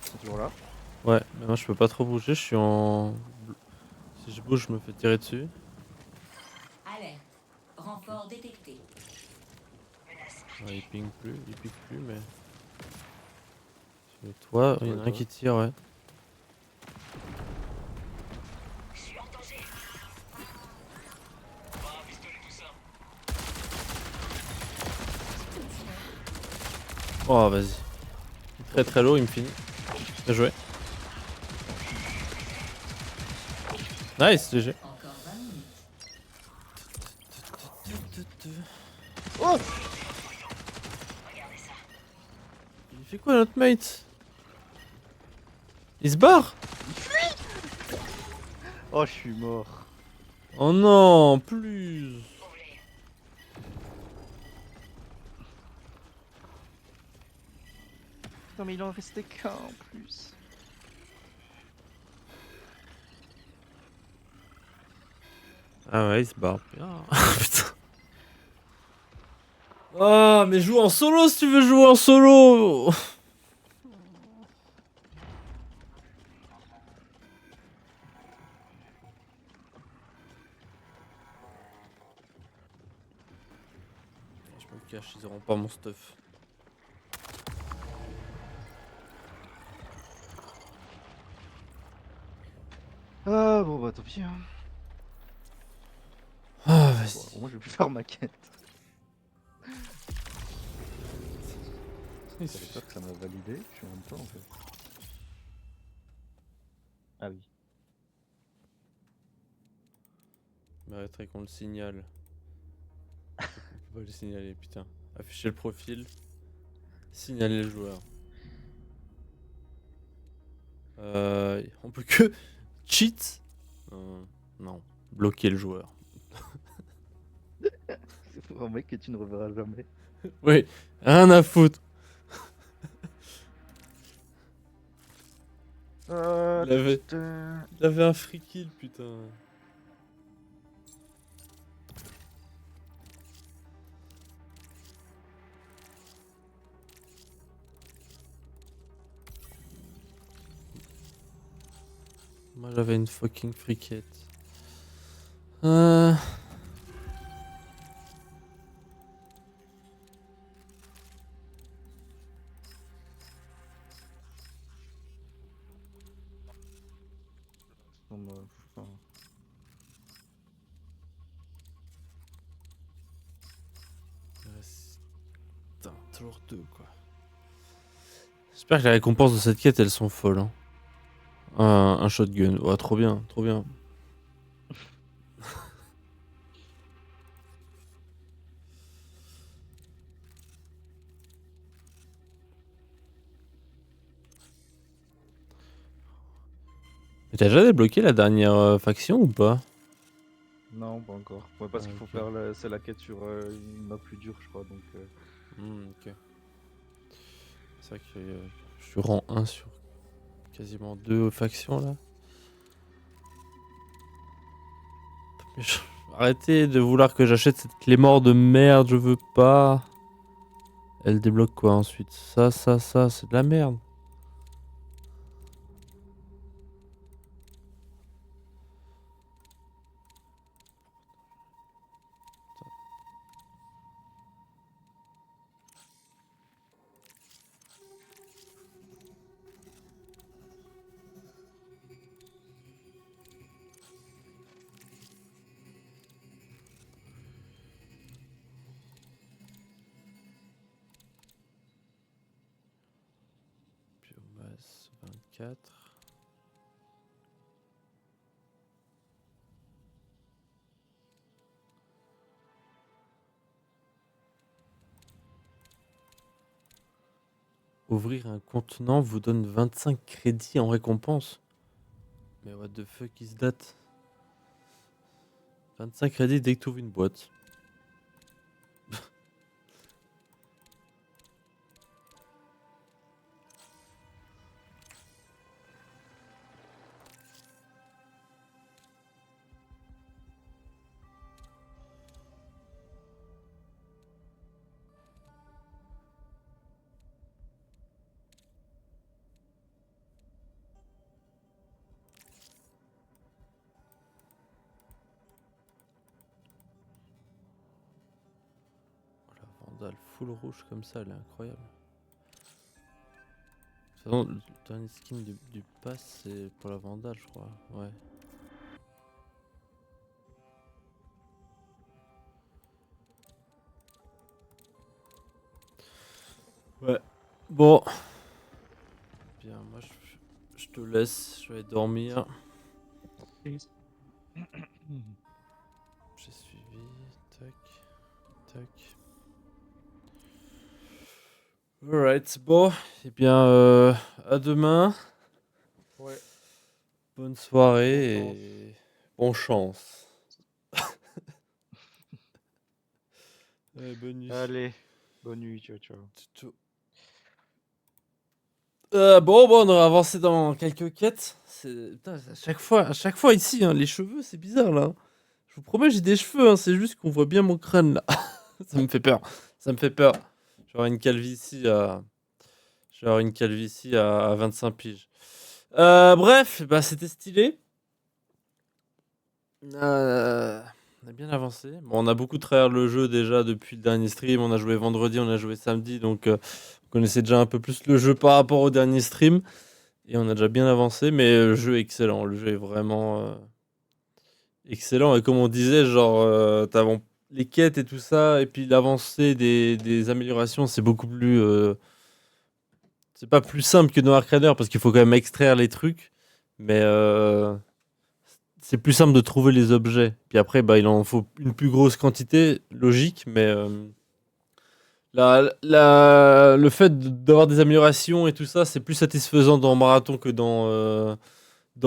Ils sont toujours là. Ouais, mais moi je peux pas trop bouger, je suis en... Si je bouge, je me fais tirer dessus. Alerte. Renfort détecté. Menace Ouais, il ping plus, il pique plus, mais... Sur le toit, il y en a un toi. qui tire, ouais. Je suis en danger. Oh, vas-y. Très très low, il me finit. Bien joué. Nice, GG. Encore 20 minutes. Oh! Il fait quoi notre mate? Il se barre? Oh, je suis mort. Oh non, plus. Ouvrez. Non, mais il en restait qu'un en plus. Ah ouais, il se barre. Putain. Oh, mais joue en solo si tu veux jouer en solo. Je me cache, ils auront pas mon stuff. Ah, bon, bah tant pis. Hein. Ah, Bon, vas-y. au moins, je vais plus faire ma quête. J'avais peur que ça m'a validé. Je suis en même temps en fait. Ah oui. M'arrêterait qu'on le signale. On peut pas le signaler, putain. Afficher le profil. Signaler le joueur. On peut que cheat. Non, bloquer le joueur. C'est pour un mec que tu ne reverras jamais. Oui, rien à foutre. Il avait- putain. Il avait un free kill, putain. Moi j'avais une fucking friquette. enfin, Il reste- Putain, toujours 2 quoi. J'espère que les récompenses de cette quête elles sont folles. Hein. Un shotgun, ouais, trop bien, trop bien. Mais t'as déjà débloqué la dernière faction ou pas? non, pas encore. Ouais, parce Ah, qu'il faut ok. faire c'est la quête sur une map plus dure, je crois. Donc, Ok. C'est vrai que je suis rang 1 sur quasiment 2 factions là. Mais arrêtez de vouloir que j'achète cette clé mort de merde, je veux pas. Elle débloque quoi ensuite? Ça, c'est de la merde. Biomasse 24. Ouvrir un contenant vous donne 25 crédits en récompense. Mais what the fuck is that? 25 crédits dès que tu ouvres une boîte. Oh, la Vandale full rouge comme ça, elle est incroyable. De toute façon, le dernier skin du pass, c'est pour la Vandale, je crois. Ouais. Ouais. Bon. Bien, moi, je te laisse. Je vais dormir. J'ai suivi. Tac. Tac. Alright. Bon. Eh bien, à demain. ouais. Bonne soirée et bonne chance. Allez, bonne nuit. Allez, bonne nuit, ciao, ciao. Ciao. Bon, on a avancé dans quelques quêtes. Putain, à chaque fois ici, hein, les cheveux, c'est bizarre là. Je vous promets, j'ai des cheveux, hein, c'est juste qu'on voit bien mon crâne là. Ça me fait peur. Ça me fait peur. J'aurai une calvitie à 25 piges. Bref, bah, c'était stylé. On a bien avancé. Bon, on a beaucoup tryhard le jeu déjà depuis le dernier stream. On a joué vendredi, on a joué samedi, donc on connaissait déjà un peu plus le jeu par rapport au dernier stream. Et on a déjà bien avancé, mais le jeu est excellent. Le jeu est vraiment excellent. Et comme on disait, genre, les quêtes et tout ça, et puis l'avancée des améliorations, c'est beaucoup plus. C'est pas plus simple que dans Ark Raider parce qu'il faut quand même extraire les trucs, mais c'est plus simple de trouver les objets. Puis après, bah, il en faut une plus grosse quantité, logique, mais le fait d'avoir des améliorations et tout ça, c'est plus satisfaisant dans Marathon que dans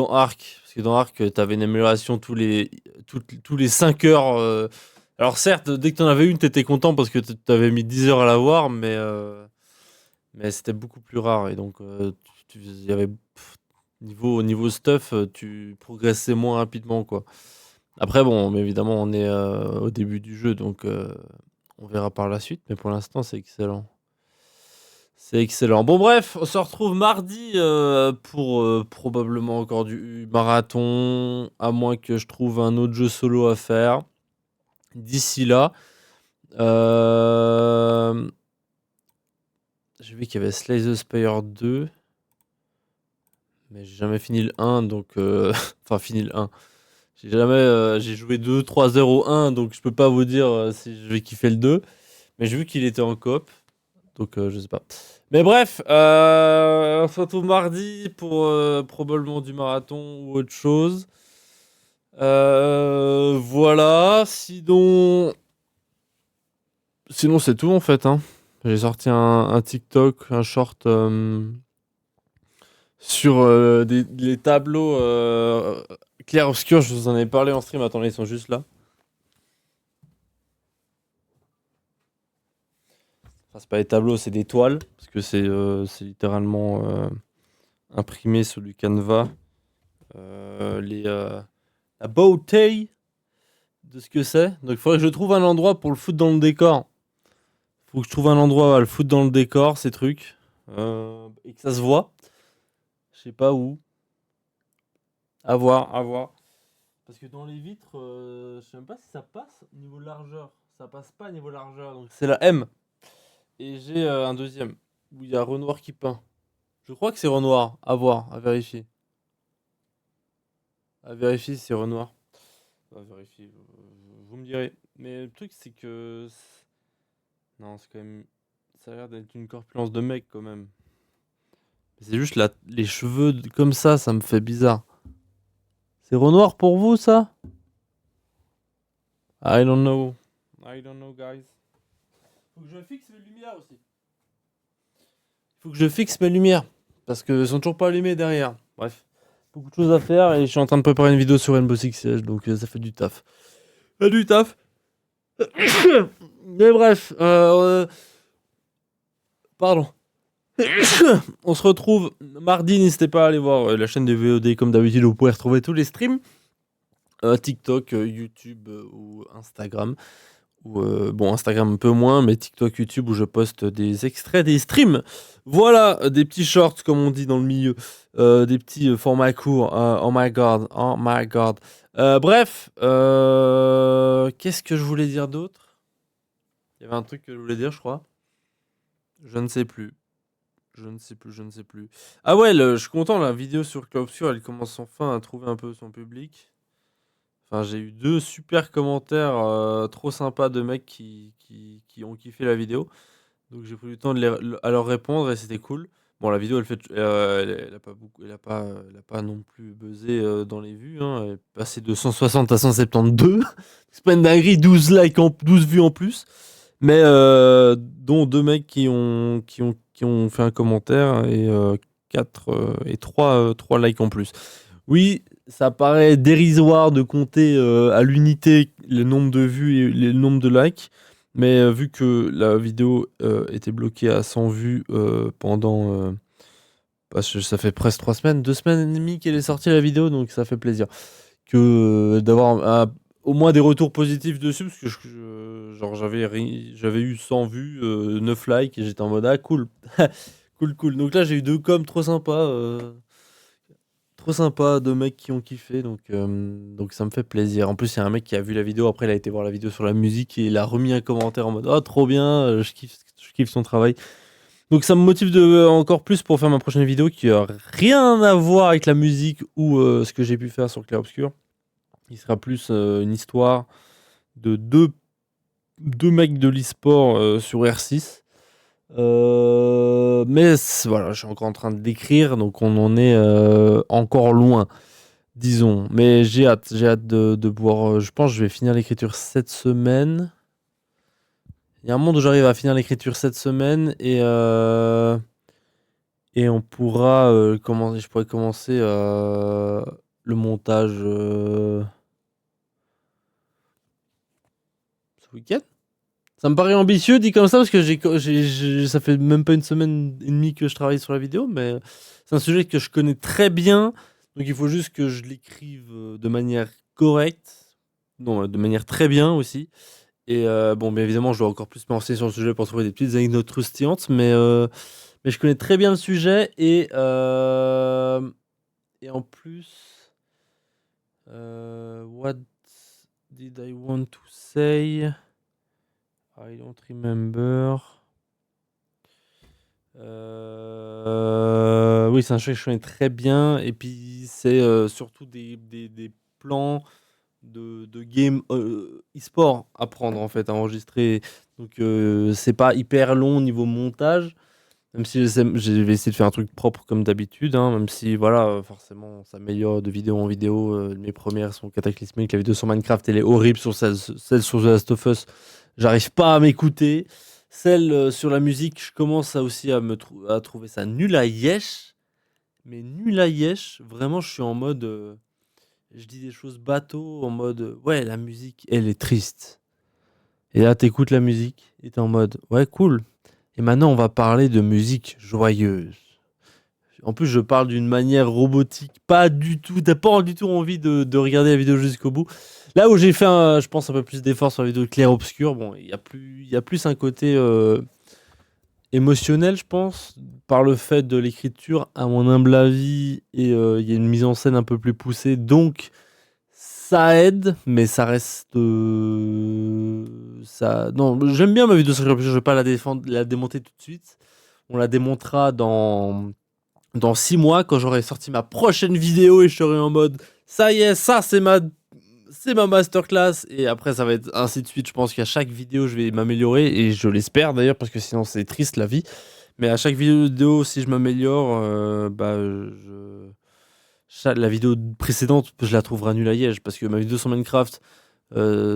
Ark. Parce que dans Ark, t'avais une amélioration tous les 5 heures. Alors certes, dès que t'en avais une, t'étais content parce que t'avais mis 10 heures à l'avoir, mais c'était beaucoup plus rare. Et donc, il y avait niveau stuff, tu progressais moins rapidement, quoi. Après, bon, mais évidemment, on est au début du jeu, donc on verra par la suite. Mais pour l'instant, c'est excellent. C'est excellent. Bon, bref, on se retrouve mardi pour probablement encore du marathon, à moins que je trouve un autre jeu solo à faire. D'ici là, j'ai vu qu'il y avait Slay the Spire 2. Mais j'ai jamais fini le 1, donc enfin fini le 1. J'ai joué 2-3 heures au 1, donc je peux pas vous dire si je vais kiffer le 2. Mais j'ai vu qu'il était en coop, donc je sais pas. Mais bref, on se retrouve mardi pour probablement du marathon ou autre chose. Voilà, sinon c'est tout en fait, hein. J'ai sorti un TikTok, un short sur les tableaux clair-obscur. Je vous en ai parlé en stream. Attendez, ils sont juste là. Enfin, c'est pas des tableaux, c'est des toiles. Parce que c'est littéralement imprimé sur du canevas. La beauté de ce que c'est. Donc il faudrait que je trouve un endroit pour le foutre dans le décor. Faut que je trouve un endroit à le foutre dans le décor, ces trucs. Et que ça se voit. Je sais pas où. À voir, à voir. Parce que dans les vitres, je sais même pas si ça passe niveau largeur. Ça passe pas niveau largeur. Donc c'est la M. Et j'ai un deuxième où il y a Renoir qui peint. Je crois que c'est Renoir. À voir, à vérifier. À vérifier si c'est Renoir. À vérifier. Vous me direz. Mais le truc, c'est que. Non, c'est quand même. Ça a l'air d'être une corpulence de mec quand même. C'est juste les cheveux comme ça me fait bizarre. C'est Renoir pour vous, ça? I don't know. I don't know, guys. Faut que je fixe mes lumières aussi. Faut que je fixe mes lumières. Parce qu'elles sont toujours pas allumées derrière. Bref. Beaucoup de choses à faire et je suis en train de préparer une vidéo sur Rainbow Six Siege. Donc ça fait du taf. Du taf. Mais bref. Pardon. On se retrouve mardi. N'hésitez pas à aller voir la chaîne de VOD comme d'habitude. Vous pouvez retrouver tous les streams. TikTok, YouTube ou Instagram. Bon, Instagram un peu moins, mais TikTok, YouTube où je poste des extraits des streams. Voilà, des petits shorts comme on dit dans le milieu, des petits formats courts. Oh my god, oh my god. Bref, qu'est-ce que je voulais dire d'autre? Il y avait un truc que je voulais dire, je crois. Je ne sais plus. Je ne sais plus, je ne sais plus. Ah ouais, je suis content, la vidéo sur Club Obscur, elle commence enfin à trouver un peu son public. Enfin, j'ai eu 2 super commentaires trop sympas de mecs qui ont kiffé la vidéo. Donc j'ai pris du temps à leur répondre et c'était cool. Bon, la vidéo, elle a pas beaucoup, elle a pas non plus buzzé dans les vues, hein. Elle est passée de 160 à 172. C'est pas une dinguerie, 12 likes 12 vues en plus. Mais dont 2 mecs qui ont fait un commentaire et 3 likes en plus. Oui, ça paraît dérisoire de compter à l'unité le nombre de vues et le nombre de likes, mais vu que la vidéo était bloquée à 100 vues pendant... parce que ça fait presque 3 semaines, 2 semaines et demie qu'elle est sortie la vidéo, donc ça fait plaisir que d'avoir au moins des retours positifs dessus, parce que genre j'avais eu 100 vues, 9 likes, et j'étais en mode ah cool, cool, cool. Donc là j'ai eu 2 coms trop sympas. Trop sympa, de mecs qui ont kiffé, donc ça me fait plaisir. En plus, il y a un mec qui a vu la vidéo, après il a été voir la vidéo sur la musique et il a remis un commentaire en mode oh trop bien, je kiffe son travail. Donc ça me motive encore plus pour faire ma prochaine vidéo qui a rien à voir avec la musique ou ce que j'ai pu faire sur Clair Obscur. Il sera plus une histoire de deux mecs de l'e-sport sur R6. Mais voilà, je suis encore en train d'écrire, donc on en est encore loin, disons. Mais j'ai hâte de pouvoir. Je pense que je vais finir l'écriture cette semaine. Il y a un monde où j'arrive à finir l'écriture cette semaine et on pourra commencer. Je pourrais commencer le montage ce week-end. Ça me paraît ambitieux dit comme ça parce que ça fait même pas une semaine et demie que je travaille sur la vidéo, mais c'est un sujet que je connais très bien, donc il faut juste que je l'écrive de manière correcte, non, de manière très bien aussi. Et bon, bien évidemment, je dois encore plus me renseigner sur le sujet pour trouver des petites anecdotes croustillantes, mais je connais très bien le sujet et en plus, what did I want to say? I don't remember. Oui, c'est un jeu que je connais très bien. Et puis, c'est surtout des plans de game e-sport à prendre, en fait, à enregistrer. Donc, c'est pas hyper long niveau montage. Même si je vais essayer de faire un truc propre comme d'habitude, hein, même si, voilà, forcément, on s'améliore de vidéo en vidéo. Mes premières sont cataclysmiques. La vidéo sur Minecraft, elle est horrible. Celle sur The Last of Us, j'arrive pas à m'écouter. Celle sur la musique, je commence aussi à trouver ça nul à yesh. Mais nul à yesh, vraiment, je suis en mode. Je dis des choses bateau, en mode. Ouais, la musique, elle est triste. Et là, t'écoutes la musique et t'es en mode. Ouais, cool. Et maintenant, on va parler de musique joyeuse. En plus, je parle d'une manière robotique, pas du tout. T'as pas du tout envie de regarder la vidéo jusqu'au bout. Là où j'ai fait, je pense, un peu plus d'efforts sur la vidéo clair-obscur, bon, il y a plus un côté émotionnel, je pense, par le fait de l'écriture, à mon humble avis, et il y a une mise en scène un peu plus poussée, donc ça aide, mais ça reste. Ça... Non, j'aime bien ma vidéo sur clair-obscur, je vais pas la démonter tout de suite. On la démontera dans 6 mois, quand j'aurai sorti ma prochaine vidéo et je serai en mode ça y est, ça c'est ma masterclass. Et après, ça va être ainsi de suite. Je pense qu'à chaque vidéo, je vais m'améliorer et je l'espère d'ailleurs, parce que sinon, c'est triste la vie. Mais à chaque vidéo, si je m'améliore, la vidéo précédente, je la trouverai nulle à Liège, parce que ma vidéo sur Minecraft,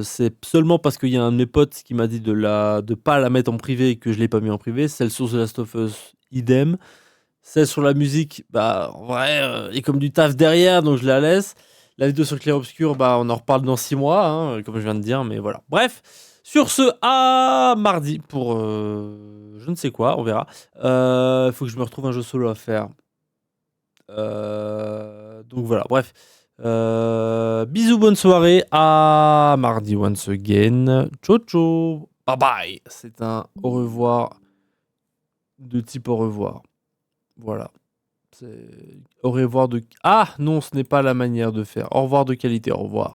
c'est seulement parce qu'il y a un de mes potes qui m'a dit de pas la mettre en privé et que je l'ai pas mis en privé. Celle sur The Last of Us, idem. Celle sur la musique, bah en vrai, il y a comme du taf derrière, donc je la laisse. La vidéo sur Clair Obscur, bah on en reparle dans 6 mois, hein, comme je viens de dire, mais voilà. Bref, sur ce, à mardi pour je ne sais quoi, on verra. Faut que je me retrouve un jeu solo à faire. Donc voilà, bref. Bisous, bonne soirée, à mardi once again. Ciao, ciao, bye bye. C'est un au revoir de type au revoir. Voilà. C'est au revoir de... Ah non, ce n'est pas la manière de faire. Au revoir de qualité, au revoir.